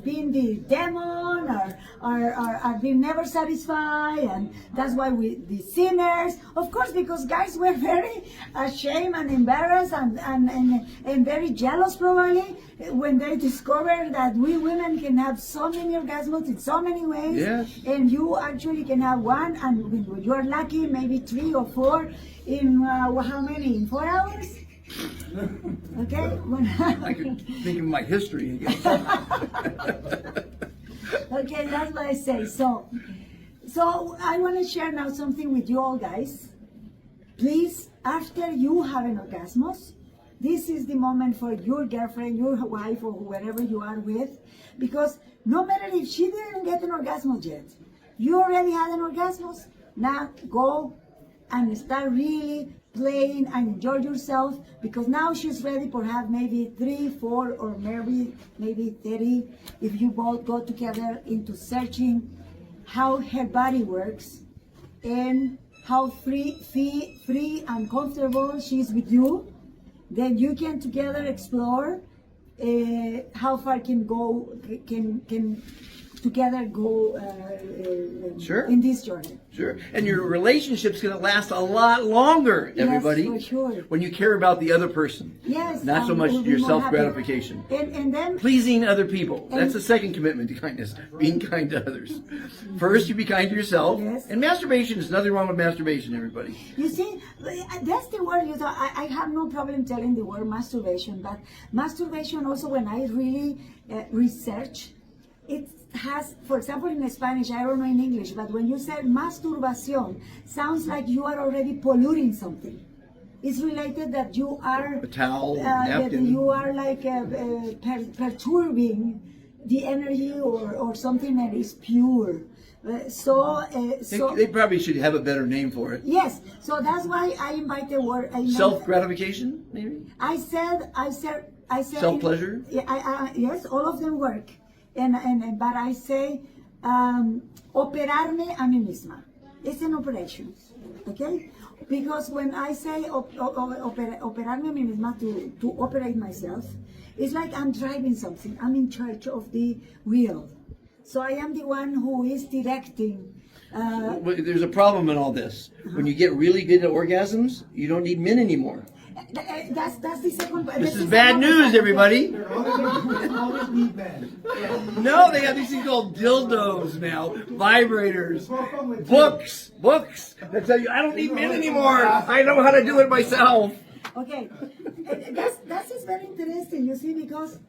being the demon or being never satisfied, and that's why we the sinners. Of course, because guys were very ashamed and embarrassed and very jealous probably when they discovered that we women can have so many orgasms in so many ways. Yes. And you actually can have one, and when you're lucky, maybe 3 or 4 in how many? In 4 hours? Okay. I could think of my history again. Okay, that's what I say. So I want to share now something with you all, guys. Please, after you have an orgasmus, this is the moment for your girlfriend, your wife, or whoever you are with, because no matter if she didn't get an orgasm yet, you already had an orgasm. Now go and start really playing and enjoy yourself, because now she's ready for have maybe 3, 4, or maybe 30, if you both go together into searching how her body works and how free and comfortable she is with you. Then you can together explore how far can together go Sure. in this journey. Sure. And your relationship's going to last a lot longer, everybody. Yes, for sure. When you care about the other person. Yes. Not so and much we'll be your more self-gratification. happy. And then Pleasing other people. That's the second commitment to kindness. Being kind to others. First, you be kind to yourself. Yes. And masturbation, there's nothing wrong with masturbation, everybody. you see, that's the word. I have no problem telling the word masturbation, but masturbation also, when I really research, it has, for example, in Spanish, I don't know in English, but when you say masturbación, sounds like you are already polluting something. It's related that you are A towel, that napkin. you are like perturbing the energy or something that is pure. They probably should have a better name for it. Yes, so that's why I invited word. Self-gratification, maybe? I said. Self-pleasure? Yes, all of them work, but I say operarme a mí misma. It's an operation, okay? Because when I say operarme a mí misma, to operate myself, it's like I'm driving something. I'm in charge of the wheel. So I am the one who is directing. There's a problem in all this. When you get really good at orgasms, you don't need men anymore. That's the second. This is bad news, everybody. No, they have these things called dildos now, vibrators, books that tell you I don't need men anymore. I know how to do it myself. Okay, that is very interesting. You see, because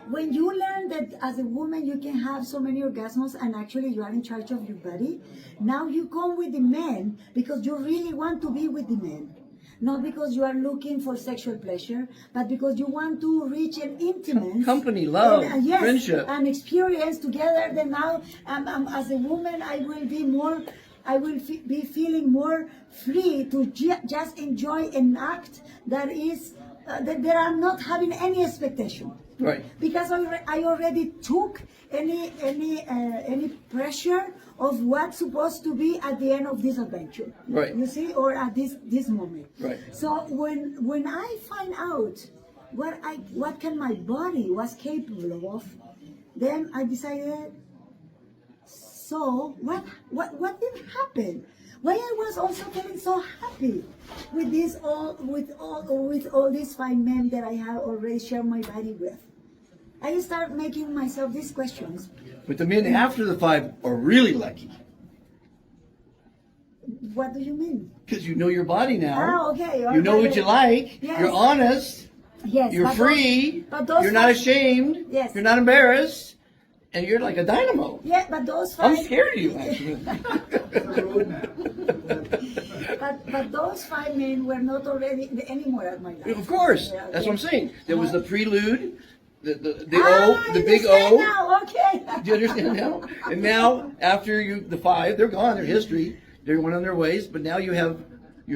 when you learn that as a woman you can have so many orgasms and actually you are in charge of your body, now you come with the men because you really want to be with the men. Not because you are looking for sexual pleasure, but because you want to reach an intimate company, love, yes, friendship, and experience together. Then now, as a woman, I will be feeling more free to just enjoy an act that is that I'm not having any expectation. Right. Because I already took any pressure of what's supposed to be at the end of this adventure. Right. You see, or at this moment. Right. So when I find out what can my body was capable of, then I decided. So what did happen? Why I was also feeling so happy with all these 5 men that I have already shared my body with. I start making myself these questions. But the men after the 5 are really lucky. What do you mean? Because you know your body now. Okay. You know what you like. Yes. You're honest. Yes. You're free. You're not ashamed. Yes. You're not embarrassed. And you're like a dynamo. Yeah, but those 5... I'm scared of you, actually. but those 5 men were not already anymore at my life. Of course. Yeah, okay. That's what I'm saying. There was the prelude, the big O. O. Now, okay. Do you understand now? And now, after the 5, they're gone. They're history. They went on their ways. But now you're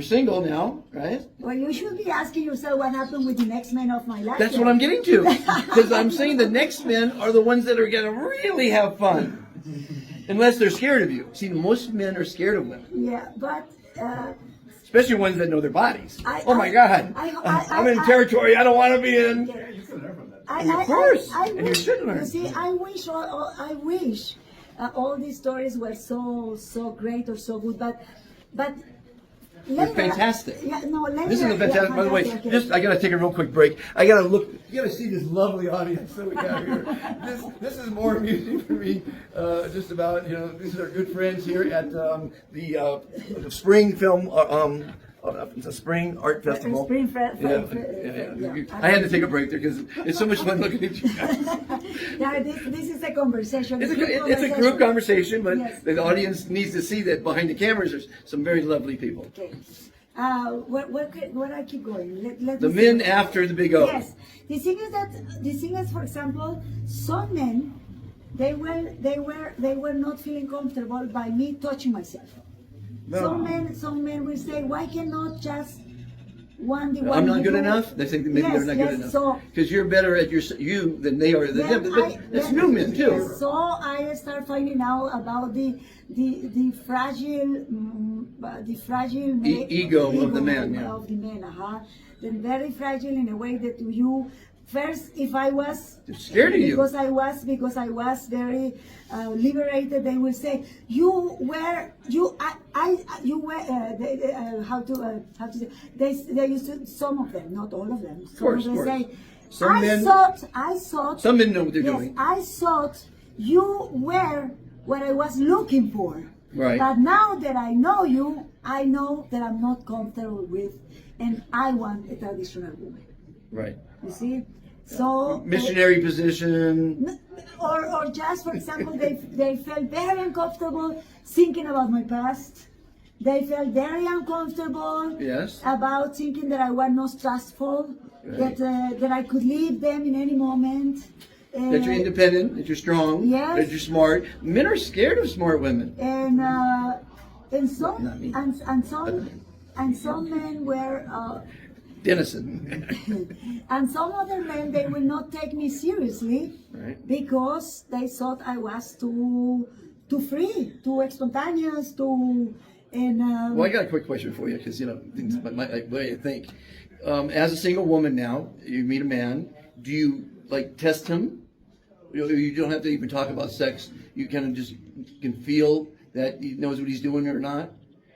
single now, right? Well, you should be asking yourself what happened with the next men of my life. That's what I'm getting to. Because I'm saying the next men are the ones that are going to really have fun. Unless they're scared of you. See, most men are scared of women. Yeah, but... especially ones that know their bodies. Oh my God. I'm in territory I don't want to be in. Of course. And you should learn. You see, I wish all these stories were so great or so good, but It's fantastic. Yeah, no, later, this is a fantastic. By the way, I gotta take a real quick break. I gotta look. You gotta see this lovely audience that we have here. This is more amusing for me. Just about these are good friends here at the Spring Film. It's a Spring Art Festival. Spring I had to take a break there because it's so much fun looking at you guys. Yeah, this is a conversation. It's a group conversation, but yes. The audience needs to see that behind the cameras there's some very lovely people. Okay. Where I keep going? The men after the big O. Yes. The thing is, for example, some men they were not feeling comfortable by me touching myself. No. Some men will say, why cannot just one? I'm not good enough. They think maybe they're not good enough because you're better at you than they are. But that's new men too. Yes, so I start finding out about the fragile ego of the man. Of the man, Then very fragile in a way that you. First, if I was scared of you because I was very liberated, they will say how to say they used to, some of them, not all of them. Of course. Say, I thought some men know what they're doing. I thought you were what I was looking for. Right. But now that I know you, I know that I'm not comfortable with, and I want a traditional woman. Right. You see? So missionary position, or just for example, they felt very uncomfortable thinking about my past. They felt very uncomfortable about thinking that I was not trustful, that I could leave them in any moment. that you're independent, that you're strong, Yes. that you're smart. Men are scared of smart women. And some Not me. and some men were Denison. and some other men, they will not take me seriously Right. because they thought I was too free, too spontaneous, too and Well, I got a quick question for you because things my way I think. As a single woman now, you meet a man. Do you test him? You don't have to even talk about sex. You kind of just can feel that he knows what he's doing or not.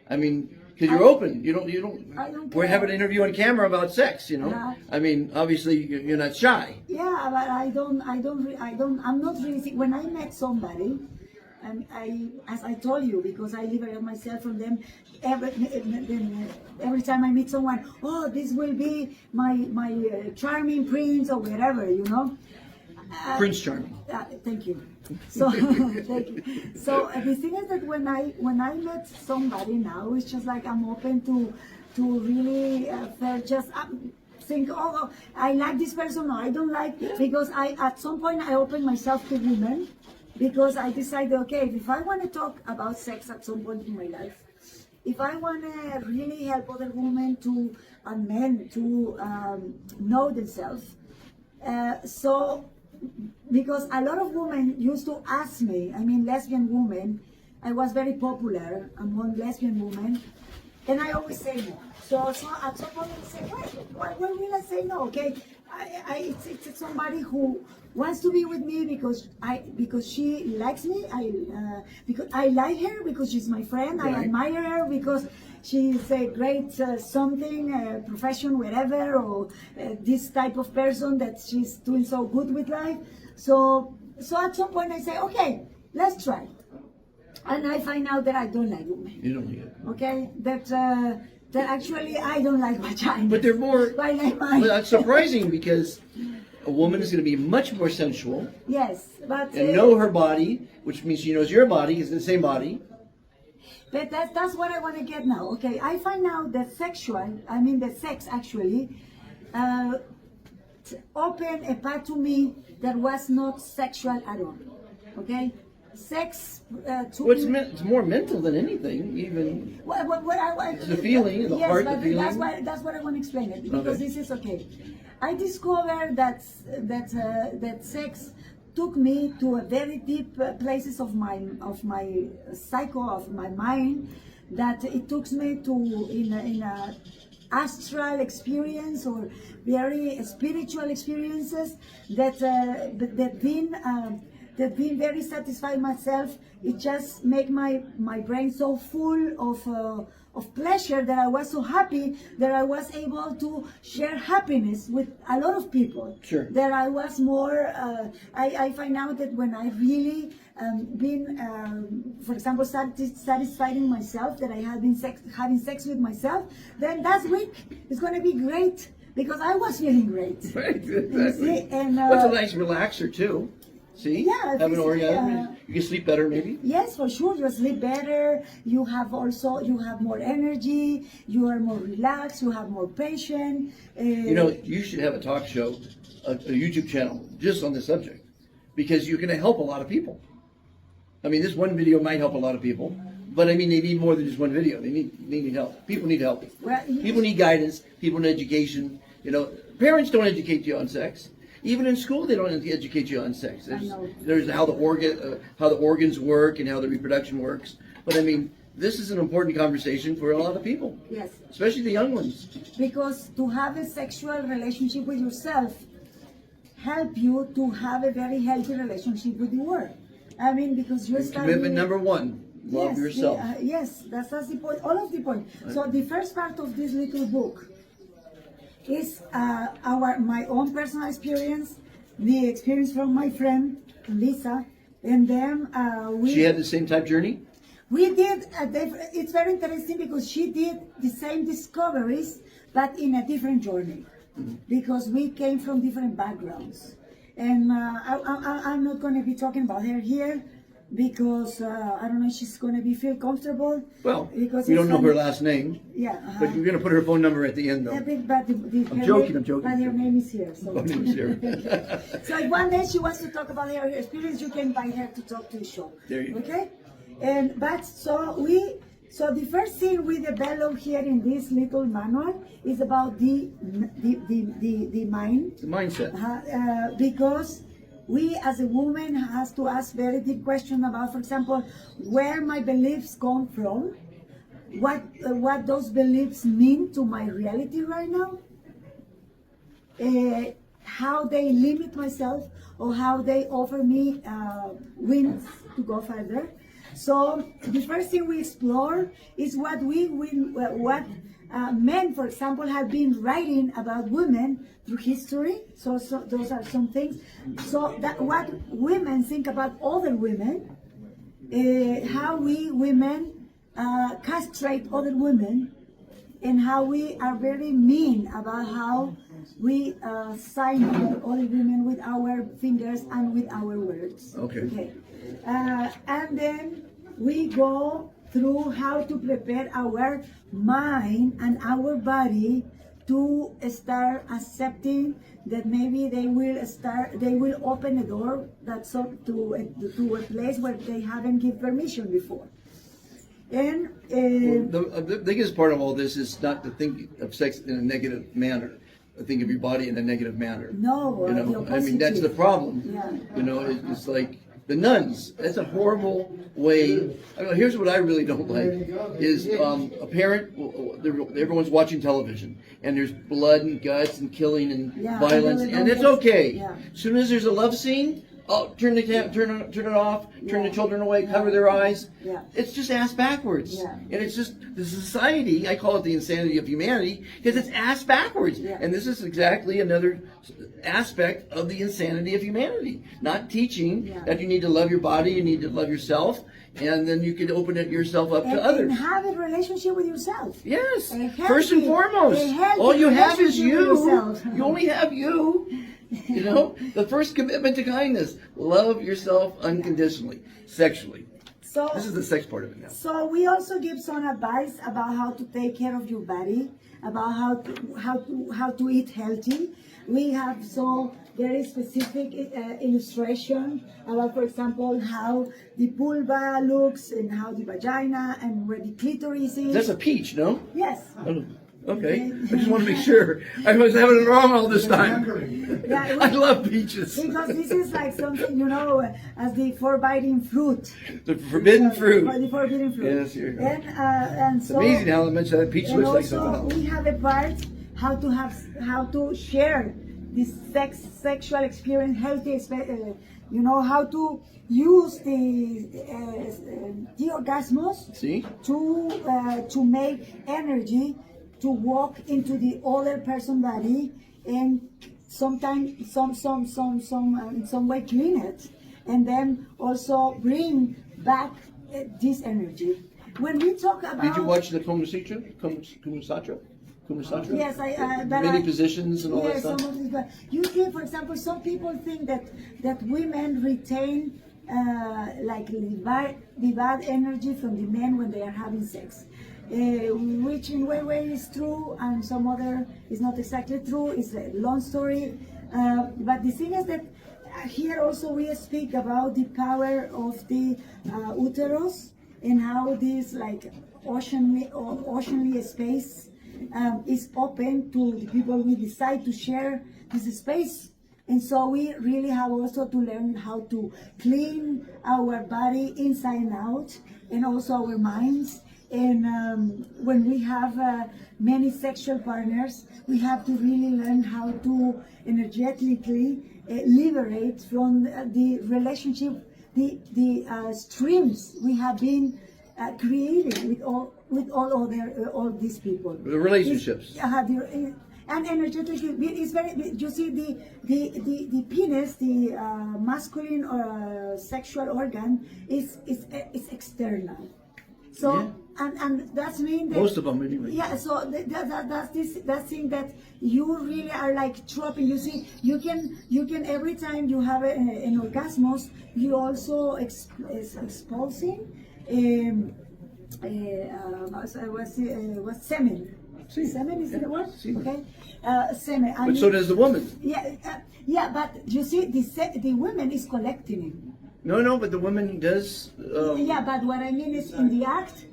I mean, because you're open. You don't. I don't We're care. having an interview on camera about sex. Yeah. I mean, obviously you're not shy. yeah, but I'm not really. When I met somebody, and as I told you, because I liberate myself from them, every time I meet someone, oh, this will be my charming prince or whatever, Prince Charming. Thank you. So thank you. So the thing is that when I met somebody now, it's just like I'm open to really think, oh, I like this person, or I don't like, because at some point I opened myself to women, because I decided, okay, if I want to talk about sex at some point in my life, if I want to really help other women and men to know themselves, because a lot of women used to ask me, lesbian women, I was very popular among lesbian women, and I always say no. So at some point I say, why will I say no? Okay, it's somebody who wants to be with me because she likes me. Because I like her, because she's my friend. Right. I admire her because she's a great profession, whatever, or this type of person that she's doing so good with life. So at some point I say, okay, let's try. And I find out that I don't like women. You don't like it. Okay, that actually I don't like vagina. But they're more. I like mine. Well, that's surprising because a woman is going to be much more sensual Yes, but and know her body, which means she knows your body is the same body. But that's what I want to get now. Okay, I find out that the sex actually opened a part to me that was not sexual at all. Okay, sex to Well, me. it's more mental than anything, even. It's the feeling, the heart, the feeling. That's what I want to explain it, because Okay. this is okay. I discovered that sex took me to a very deep places of my psycho, of my mind, that it took me to in a astral experience or very spiritual experiences that been very satisfied myself. It just make my brain so full of pleasure that I was so happy that I was able to share happiness with a lot of people. Sure. That I was more, I find out that when I really for example, satisfying myself, that I have been having sex with myself, then that week is going to be great because I was feeling great. Right, exactly. You see? And, What's a nice relaxer too. See? Yeah, Have an orgasm. yeah. You can sleep better, maybe. Yes, for sure. You sleep better. You have more energy. You are more relaxed. You have more patience. You should have a talk show, a YouTube channel just on this subject, because you're going to help a lot of people. This one video might help a lot of people, but they need more than just one video. They need help. People need help. Well, yes. People need guidance. People need education. Parents don't educate you on sex. Even in school, they don't educate you on sex. There's how the organs work and how the reproduction works. But this is an important conversation for a lot of people. Yes. Especially the young ones. Because to have a sexual relationship with yourself help you to have a very healthy relationship with the world. Because you start. Commitment number one. Love yourself. Yes, that's the point. All of the point. Right. So the first part of this little book is my own personal experience, the experience from my friend Lisa, and then She had the same type journey? We did. It's very interesting because she did the same discoveries, but in a different journey, because we came from different backgrounds. And I'm not going to be talking about her here, because I don't know if she's going to be feel comfortable. Well, because we don't know her funny. last name, Yeah. but we're going to put her phone number at the end, though. But I'm joking. But her name is here. So. Her name is here. So if one day she wants to talk about her experience, you can invite her to talk to the show. There you go. Okay? So the first thing we develop here in this little manual is about the mind. The mindset. Because we as a woman has to ask very deep questions about, for example, where my beliefs come from, what those beliefs mean to my reality right now, how they limit myself or how they offer me wings to go further. So the first thing we explore is what men, for example, have been writing about women through history. So those are some things. So that what women think about other women, how we women castrate other women, and how we are very mean about how we sign other women with our fingers and with our words. Okay. And then we go through how to prepare our mind and our body to start accepting that maybe they will open a door that's to a place where they haven't given permission before. And the biggest part of all this is not to think of sex in a negative manner. Think of your body in a negative manner. No, you know, I mean that's the problem. Yeah. You know, it's like the nuns. That's a horrible way. I mean, here's what I really don't like: is a parent. Everyone's watching television, and there's blood and guts and killing and violence, and it's okay. Yeah. As soon as there's a love scene, turn it off, turn the children away, cover their eyes. Yeah. It's just ass backwards. Yeah. And it's just the society, I call it the insanity of humanity, because it's ass backwards. Yeah. And this is exactly another aspect of the insanity of humanity. Not teaching that you need to love your body, you need to love yourself, and then you can open yourself up to others. And have a relationship with yourself. Yes. A First and healthy- foremost. a healthy All you have is relationship with you. yourself. You only have you. You know, the first commitment to kindness. Love yourself unconditionally, sexually. So This is the sex part of it now. So we also give some advice about how to take care of your body, about how to eat healthy. We have so very specific illustration about, for example, how the vulva looks and how the vagina and where the clitoris is. That's a peach, no? Yes. Oh, okay. I just want to make sure. I was having it wrong all this time. Yeah, I love peaches. because this is like something, you know, as the forbidden fruit. The forbidden fruit. The forbidden fruit. Yes, here you go. And It's so, amazing how I mentioned that peach and looks like also something else. we have a part how to share this sexual experience, healthy, you know, how to use the orgasms See? to make energy to walk into the other person's body and sometimes in some way clean it, and then also bring back this energy. When we talk about, Did you watch the Kumusatra? Yes, Many positions and all that yes, stuff? some of these, but you see, for example, some people think that women retain like the bad energy from the men when they are having sex. Which in one way is true and some other is not exactly true. It's a long story. But the thing is that here also we speak about the power of the uterus and how this like oceanly space is open to the people who decide to share this space. And so we really have also to learn how to clean our body inside and out, and also our minds. And when we have many sexual partners, we have to really learn how to energetically liberate from the relationship, the streams we have been created with all these people. The relationships. And energetically, it's very. You see, the penis, the masculine or sexual organ, is external. So and that's mean that Most of them anyway. yeah, so that's thing that you really are like dropping. You see, you can every time you have an orgasmus, you also expulsing what's semen. Semen is the word? Okay. Semen. But so does the woman. Yeah, but you see, the woman is collecting it. No, but the woman does. Yeah, but what I mean is in the act.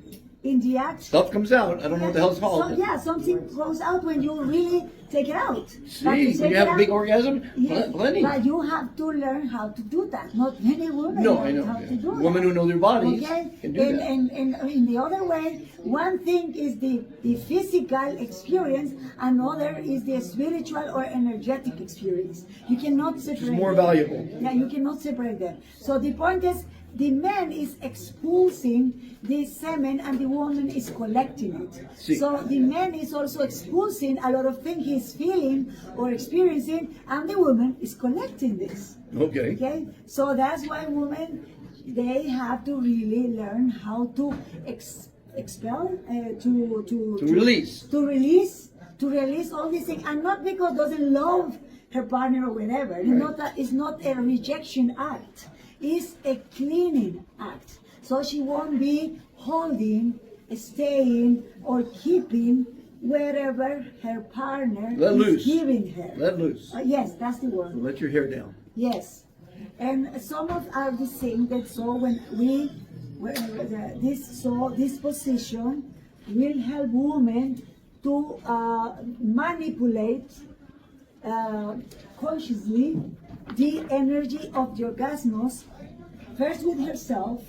Stuff comes out. I don't know what the hell's called. So, yeah, something goes out when you really take it out. See, when you have a big orgasm, plenty. But you have to learn how to do that. Not many women know how to do that. Women who know their bodies can do that. And in the other way, one thing is the physical experience, another is the spiritual or energetic experience. You cannot separate It's more them. valuable. Yeah, you cannot separate them. So the point is, the man is expulsing the semen and the woman is collecting it. See. So the man is also expulsing a lot of things he's feeling or experiencing, and the woman is collecting this. Okay. Okay, so that's why women, they have to really learn how to expel, to release all these things, and not because doesn't love her partner or whatever. Right. It's not a rejection act. It's a cleaning act. So she won't be holding, staying, or keeping wherever her partner is giving her. Let loose. Yes, that's the word. So let your hair down. Yes. And some of are the things that so when we this position will help women to manipulate consciously the energy of the orgasmus, first with herself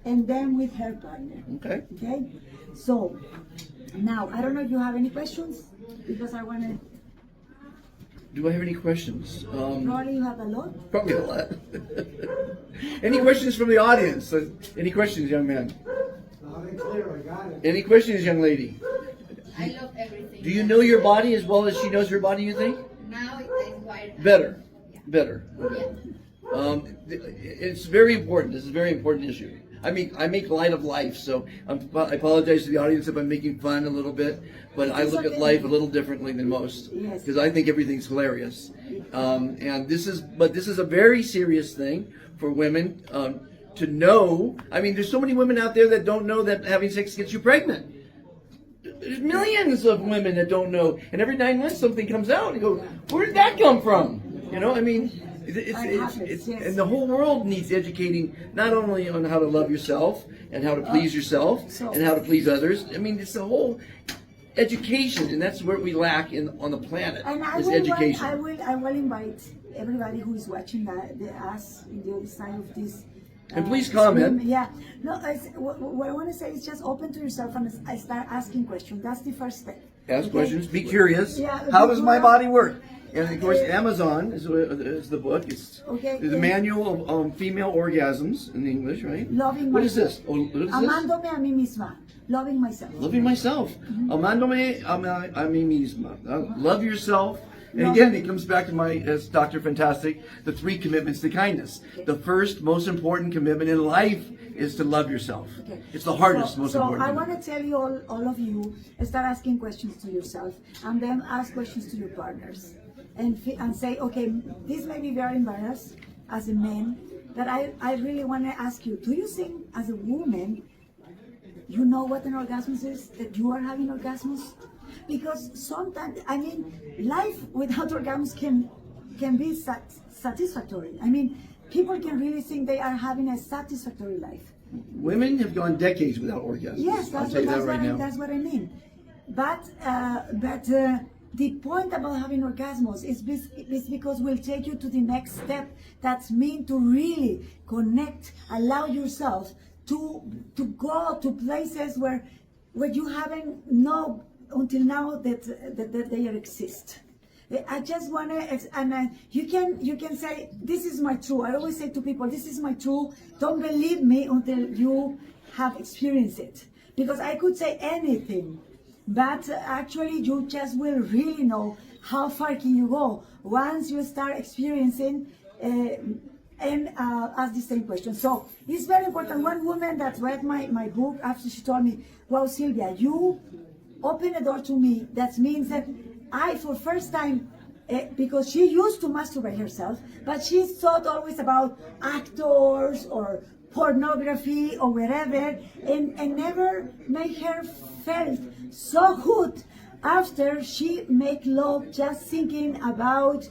and then with her partner. Okay. Okay. So now I don't know if you have any questions, because I want to. Do I have any questions? Probably you have a lot. Probably a lot. Any questions from the audience? Any questions, young man? Any questions, young lady? I love everything. Do you know your body as well as she knows her body, you think? Now it's quite Better. Yeah. Better. Okay. It's very important. This is a very important issue. I mean, I make light of life, so I apologize to the audience if I'm making fun a little bit, but I look at life a little differently than most, because I think everything's hilarious. And this is a very serious thing for women to know. I mean, there's so many women out there that don't know that having sex gets you pregnant. There's millions of women that don't know, and every 9 months something comes out, and you go, where did that come from? You know, I mean, and the whole world needs educating, not only on how to love yourself and how to please yourself and how to please others. I mean, it's the whole education, and that's where we lack on the planet, is education. I will invite everybody who is watching us in the other side of this. And please comment. Yeah. No, what I want to say is just open to yourself and I start asking questions. That's the first step. Ask questions. Be curious. Yeah, how does my body work? And of course, Amazon is the book. It's the manual of female orgasms in English, right? Loving what myself. Is this? Oh, what is Amándome a mí misma. Loving myself. Loving myself. Amándome a mí misma. Love yourself. And again, it comes back to my, as Dr. Fantastic, the 3 commitments to kindness. The first, most important commitment in life is to love yourself. Okay. It's the hardest, most important. So I want to tell you, all of you, start asking questions to yourself, and then ask questions to your partners, and say, okay, this may be very embarrassed as a man, but I really want to ask you, do you think as a woman, you know what an orgasm is, that you are having orgasms? Because sometimes, I mean, life without orgasms can be satisfactory. I mean, people can really think they are having a satisfactory life. Women have gone decades without orgasms. Yes, that's what I mean. But the point about having orgasms is because we'll take you to the next step. That's mean to really connect, allow yourself to go to places where you haven't known until now that they exist. I just want to, and you can say, this is my truth. I always say to people, this is my truth. Don't believe me until you have experienced it. Because I could say anything, but actually you just will really know how far can you go once you start experiencing. And ask the same question. So it's very important. One woman that read my book, after she told me, wow, Silvia, you open a door to me. That means that I, for first time, because she used to masturbate herself, but she thought always about actors or pornography or whatever, and never made her felt so good after she make love, just thinking about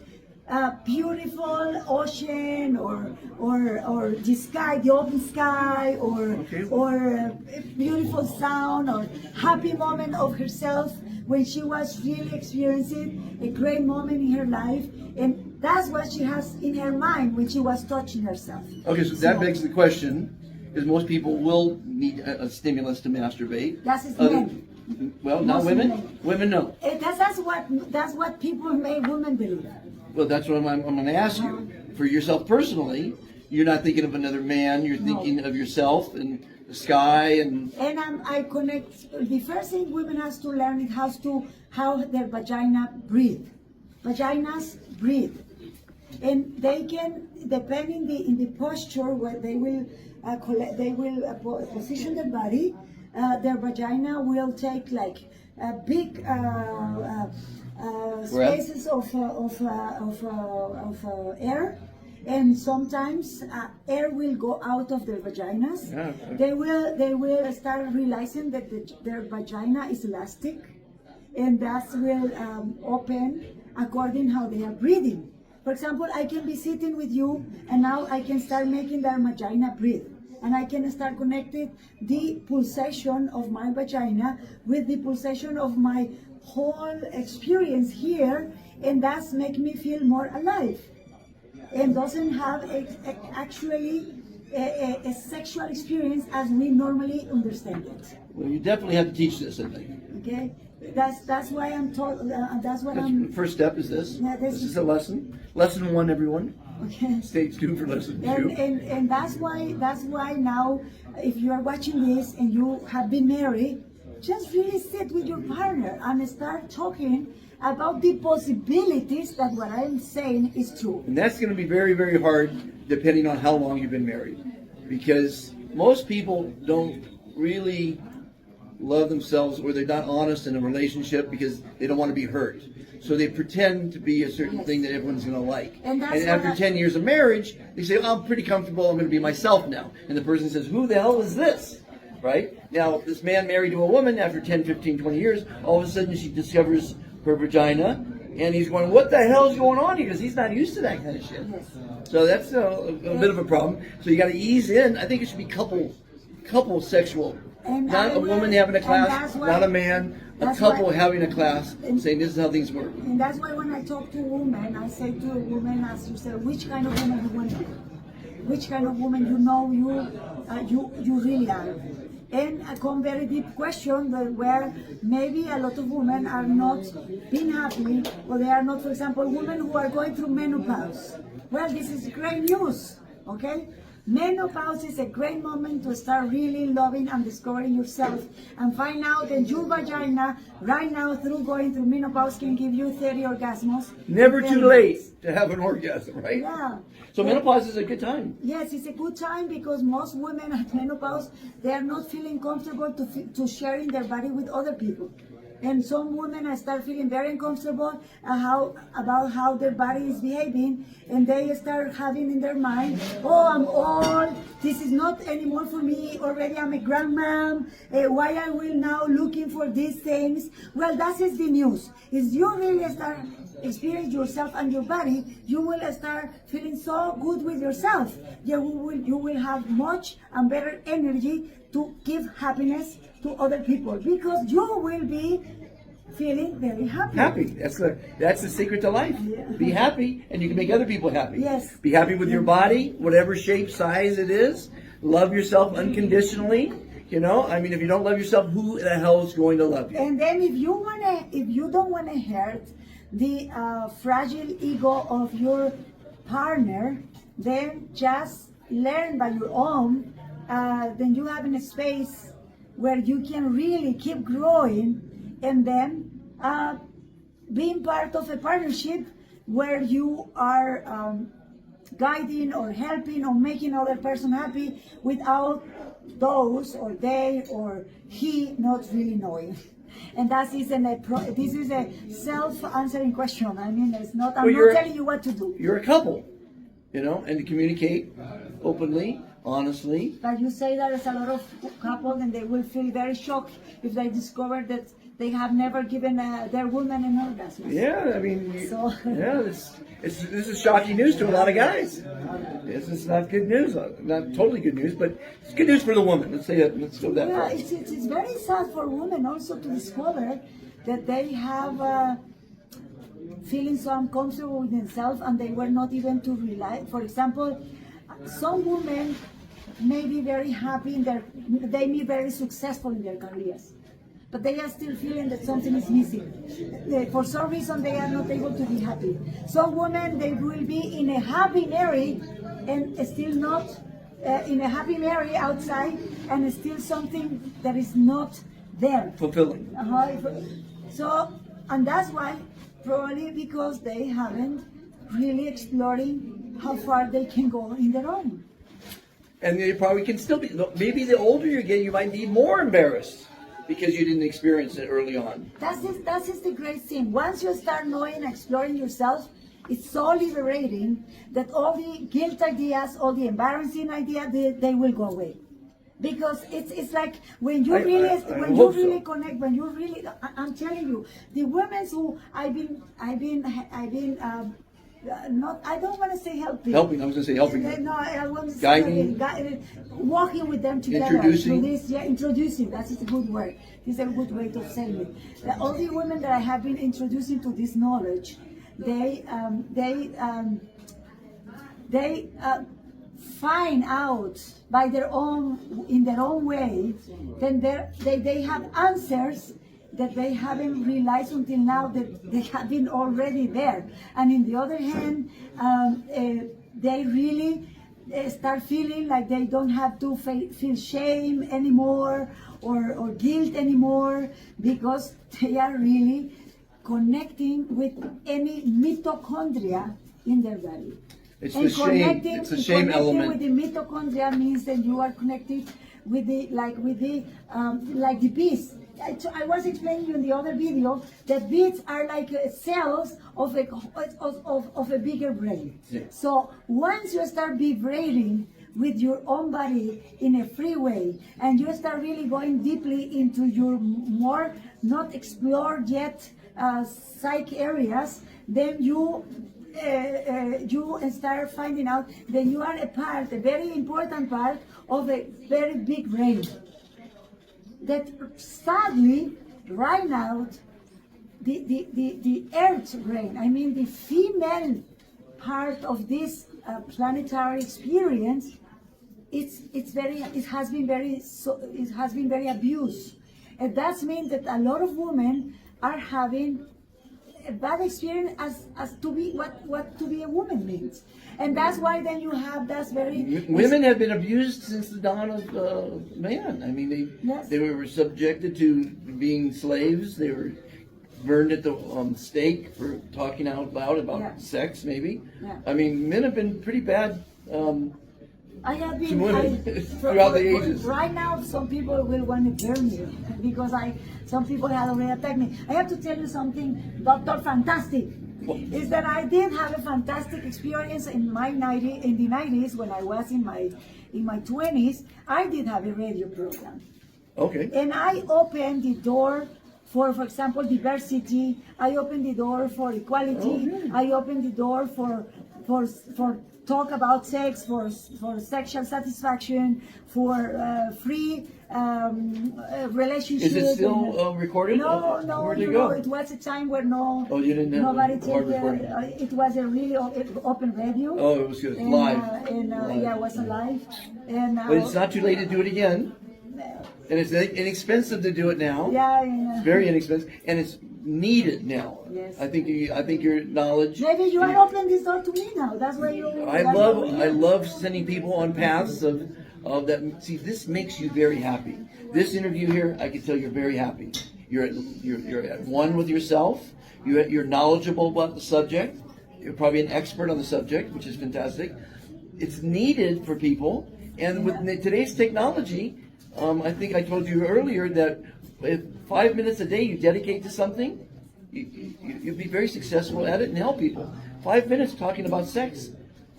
beautiful ocean or the sky, the open sky, or beautiful sound or happy moment of herself when she was really experiencing a great moment in her life, and that's what she has in her mind when she was touching herself. Okay, so that begs the question, because most people will need a stimulus to masturbate. That's men. Well, not women. Men. Women, no. That's what people make women believe. Well, that's what I'm going to ask you. For yourself personally, you're not thinking of another man. You're thinking of yourself and the sky and. And I connect. The first thing women has to learn is how their vagina breathe. Vaginas breathe, and they can, depending in the posture where they will position their body. Their vagina will take like big spaces of air, and sometimes air will go out of their vaginas. Yeah. They will start realizing that their vagina is elastic, and that will open according how they are breathing. For example, I can be sitting with you, and now I can start making their vagina breathe. And I can start connecting the pulsation of my vagina with the pulsation of my whole experience here, and that's make me feel more alive, and doesn't have actually a sexual experience as we normally understand it. Well, you definitely have to teach this, I think. Okay, that's why I'm told. That's what I'm. The first step is this. Yeah, this is a lesson. Lesson 1, everyone. Okay. Stay tuned for lesson 2. And that's why now, if you are watching this and you have been married, just really sit with your partner and start talking about the possibilities that what I'm saying is true. And that's going to be very, very hard depending on how long you've been married, because most people don't really love themselves, or they're not honest in a relationship because they don't want to be hurt. So they pretend to be a certain thing that everyone's going to like. And after 10 years of marriage, they say, oh, I'm pretty comfortable, I'm going to be myself now. And the person says, who the hell is this? Right? Now, this man married to a woman, after 10, 15, 20 years, all of a sudden she discovers her vagina, and he's going, what the hell is going on here? Because he's not used to that kind of shit. So that's a bit of a problem. So you got to ease in. I think it should be couple sexual. Not a woman having a class, not a man, a couple having a class, saying this is how things work. And that's why when I talk to women, I say to a woman, as you said, which kind of woman you want to be? Which kind of woman you know you really are? And a very deep question where maybe a lot of women are not being happy, or they are not, for example, women who are going through menopause. Well, this is great news, okay? Menopause is a great moment to start really loving and discovering yourself, and find out that your vagina right now, through going through menopause, can give you 30 orgasms. Never too late to have an orgasm, right? Yeah. So menopause is a good time. Yes, it's a good time, because most women at menopause, they are not feeling comfortable to sharing their body with other people. And some women start feeling very uncomfortable about how their body is behaving, and they start having in their mind, oh, I'm old, this is not anymore for me, already I'm a grandma, why I will now looking for these things? Well, that is the news. Is you really start experience yourself and your body, you will start feeling so good with yourself. You will have much and better energy to give happiness to other people, because you will be feeling very happy. Happy. That's the secret to life. Yeah. Be happy, and you can make other people happy. Yes. Be happy with your body, whatever shape, size it is. Love yourself unconditionally. You know, I mean, if you don't love yourself, who the hell is going to love you? And then if you don't want to hurt the fragile ego of your partner, then just learn by your own. Then you have a space where you can really keep growing, and then being part of a partnership where you are guiding or helping or making other person happy without those or they or he not really knowing. And that is this is a self-answering question. I mean, it's not. I'm not telling you what to do. You're a couple, you know, and to communicate openly, honestly. But you say that there's a lot of couples, and they will feel very shocked if they discover that they have never given their woman an orgasm. Yeah, I mean, this is shocking news to a lot of guys. This is not good news, not totally good news, but it's good news for the woman. Let's say it. Let's go that far. It's very sad for women also to discover that they have feeling so uncomfortable with themselves, and they were not even to rely. For example, some women may be very happy they may be very successful in their careers, but they are still feeling that something is missing. For some reason, they are not able to be happy. Some women, they will be in a happy marriage and still not in a happy marriage outside, and still something that is not there. Fulfilling. So, and that's why, probably because they haven't really exploring how far they can go in their own. And they probably can still be, maybe the older you get, you might be more embarrassed because you didn't experience it early on. That's the great thing. Once you start knowing and exploring yourself, it's so liberating that all the guilt ideas, all the embarrassing ideas, they will go away. Because it's like when you really connect, when you really, I'm telling you, the women who I've been not, I don't want to say helping. Helping, I was going to say helping. No, I want to guiding, say walking with them together. Introducing. Introducing, that's a good word. It's a good way of saying it. All the women that I have been introducing to this knowledge, they find out by their own, in their own way, then they have answers that they haven't realized until now that they have been already there. And in the other hand, they really start feeling like they don't have to feel shame anymore or guilt anymore, because they are really connecting with any mitochondria in their body. It's the shame. It's the shame element. With the mitochondria means that you are connected with the like the bees. I was explaining you in the other video that bees are like cells of a bigger brain. Yeah. So once you start vibrating with your own body in a free way, and you start really going deeply into your more not explored yet psych areas, then you start finding out that you are a very important part of a very big brain. That sadly, right now, the Earth brain, I mean the female part of this planetary experience, it has been very abused, and that means that a lot of women are having a bad experience as to be what to be a woman means. And that's why then you have women have been abused since the dawn of man. I mean, they were subjected to being slaves. They were burned at the stake for talking out loud about sex, maybe. Yeah. I mean, men have been pretty bad I have been to women throughout the ages. Right now, some people will want to burn me because some people have already attacked me. I have to tell you something, Dr. Fantastic. Is that I did have a fantastic experience in the 90s when I was in my 20s. I did have a radio program. Okay. And I opened the door for example, diversity. I opened the door for equality. Okay. I opened the door for talk about sex, for sexual satisfaction, for free relationships. Is it still recorded? No, it was a time where you didn't have nobody it was a really open radio. Oh, it was good. Live. Yeah, it was live. And but it's not too late to do it again. And it's inexpensive to do it now. Yeah. It's very inexpensive, and it's needed now. Yes. I think your knowledge. Maybe you are opening this door to me now. That's where you. I love sending people on paths of that. See, this makes you very happy. This interview here, I can tell you're very happy. You're at one with yourself. You're knowledgeable about the subject. You're probably an expert on the subject, which is fantastic. It's needed for people. And with today's technology, I think I told you earlier that if 5 minutes a day you dedicate to something, you'll be very successful at it and help people. 5 minutes talking about sex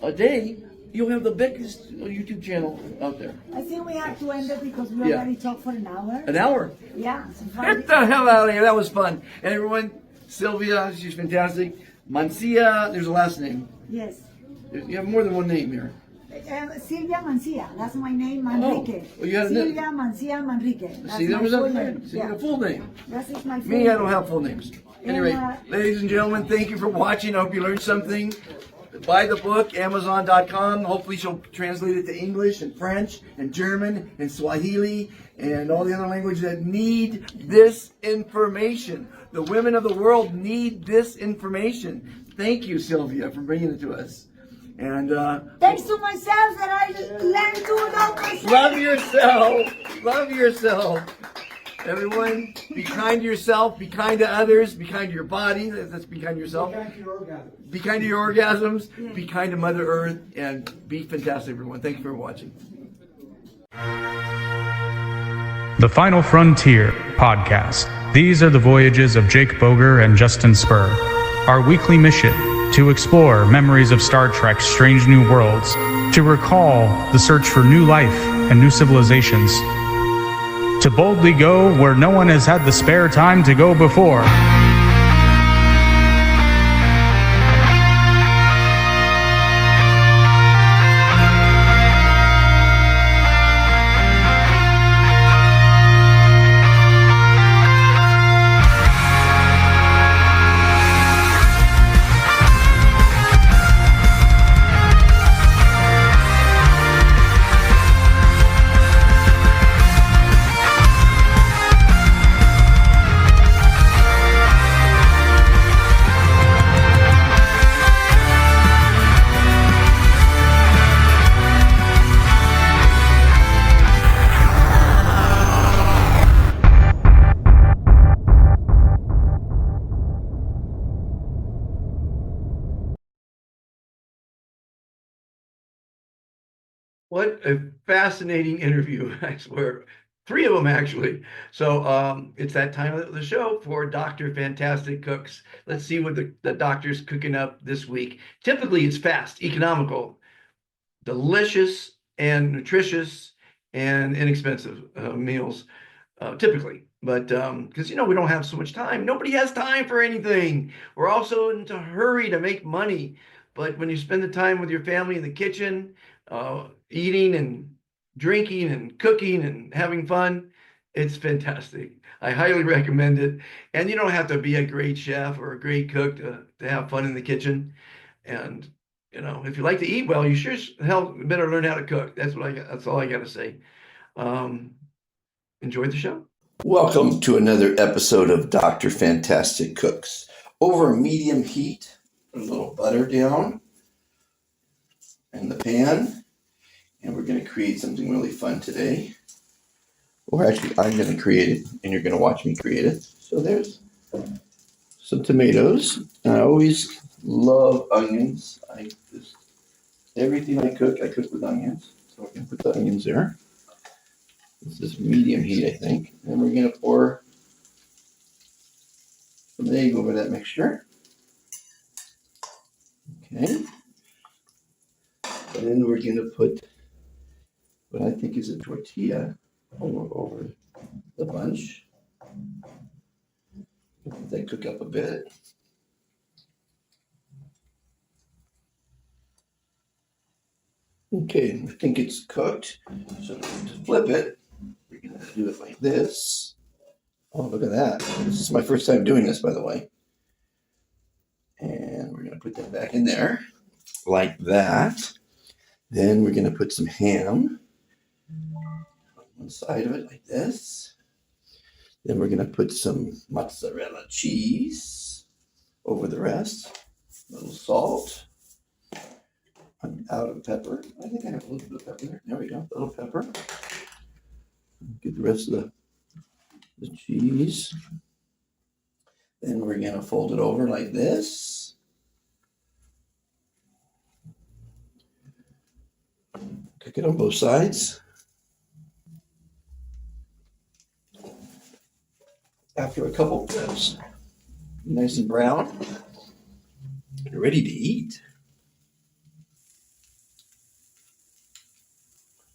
a day, you'll have the biggest YouTube channel out there. I think we have to end it because we already talked for an hour. An hour? Yeah. Get the hell out of here. That was fun. And everyone, Silvia, she's fantastic. Mansilla, there's a last name. Yes. You have more than one name here. Silvia Mansilla, that's my name, Manrique. Oh, you had Silvia Mansilla Manrique. That's See, there my was full a name. see, a full name. That is my full Me, name. I don't have full names. Anyway, ladies and gentlemen, thank you for watching. I hope you learned something. Buy the book, Amazon.com. Hopefully she'll translate it to English and French and German and Swahili and all the other languages that need this information. The women of the world need this information. Thank you, Silvia, for bringing it to us. And thanks to myself that I learned to love myself. Love yourself. Love yourself. Everyone, be kind to yourself, be kind to others, be kind to your body. That's be kind to yourself. Be kind to your orgasms, be kind to Mother Earth, and be fantastic, everyone. Thank you for watching. The Final Frontier podcast. These are the voyages of Jake Boger and Justin Spur. Our weekly mission: to explore memories of Star Trek's strange new worlds, to recall the search for new life and new civilizations, to boldly go where no one has had the spare time to go before. What a fascinating interview, I swear. 3 of them, actually. So it's that time of the show for Dr. Fantastic Cooks. Let's see what the doctor's cooking up this week. Typically, it's fast, economical, delicious, and nutritious, and inexpensive meals, typically. But because, we don't have so much time. Nobody has time for anything. We're also in a hurry to make money. But when you spend the time with your family in the kitchen, eating and drinking and cooking and having fun, it's fantastic. I highly recommend it. And you don't have to be a great chef or a great cook to have fun in the kitchen. And if you like to eat well, you sure hell better learn how to cook. That's all I got to say. Enjoy the show. Welcome to another episode of Dr. Fantastic Cooks. Over medium heat, put a little butter down in the pan, and we're going to create something really fun today. Or actually, I'm going to create it, and you're going to watch me create it. So there's some tomatoes. I always love onions. Everything I cook with onions. So we're going to put the onions there. This is medium heat, I think. And we're going to pour some egg over that mixture. Okay. And then we're going to put what I think is a tortilla over the bunch. Let that cook up a bit. Okay, I think it's cooked. So to flip it, we're going to do it like this. Oh, look at that. This is my first time doing this, by the way. And we're going to put that back in there like that. Then we're going to put some ham on one side of it like this. Then we're going to put some mozzarella cheese over the rest. A little salt. I'm out of pepper. I think I have a little bit of pepper there. There we go. A little pepper. Get the rest of the cheese. Then we're going to fold it over like this. Cook it on both sides. After a couple flips, nice and brown, you're ready to eat.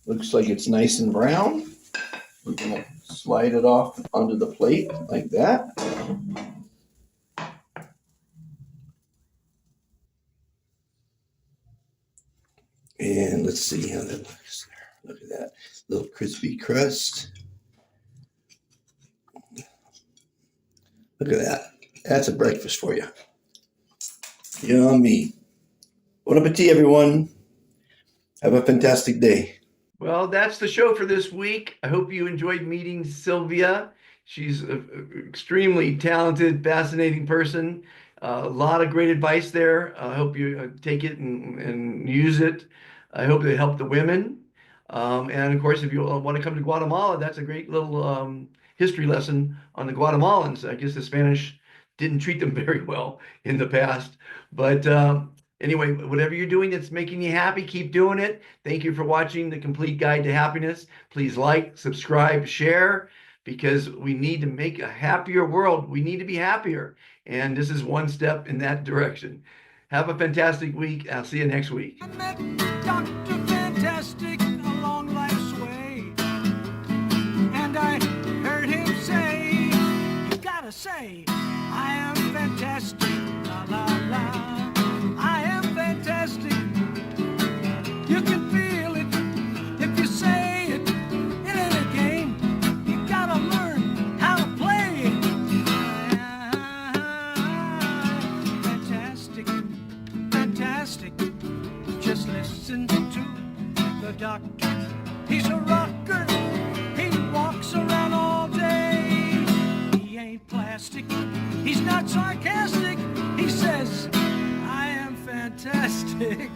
Looks like it's nice and brown. We're gonna slide it off onto the plate like that. And let's see how that looks there. Look at that little crispy crust. Look at that. That's a breakfast for you. Yummy. Bon appetit, everyone. Have a fantastic day. Well, that's the show for this week. I hope you enjoyed meeting Silvia. She's an extremely talented, fascinating person. A lot of great advice there. I hope you take it and use it. I hope it helped the women. And of course, if you want to come to Guatemala, that's a great little history lesson on the Guatemalans. I guess the Spanish didn't treat them very well in the past. But anyway, whatever you're doing that's making you happy, keep doing it. Thank you for watching The Complete Guide to Happiness. Please like, subscribe, share, because we need to make a happier world. We need to be happier. And this is one step in that direction. Have a fantastic week. I'll see you next week. I met Dr. Fantastic along life's way, and I heard him say, you gotta say, I am fantastic, la la la, I am fantastic. You can feel it if you say it. It ain't a game, you gotta learn how to play it. Fantastic, fantastic. Just listen to the doctor. He's a rocker. He walks around all day. He ain't plastic. He's not sarcastic. He says, I am fantastic.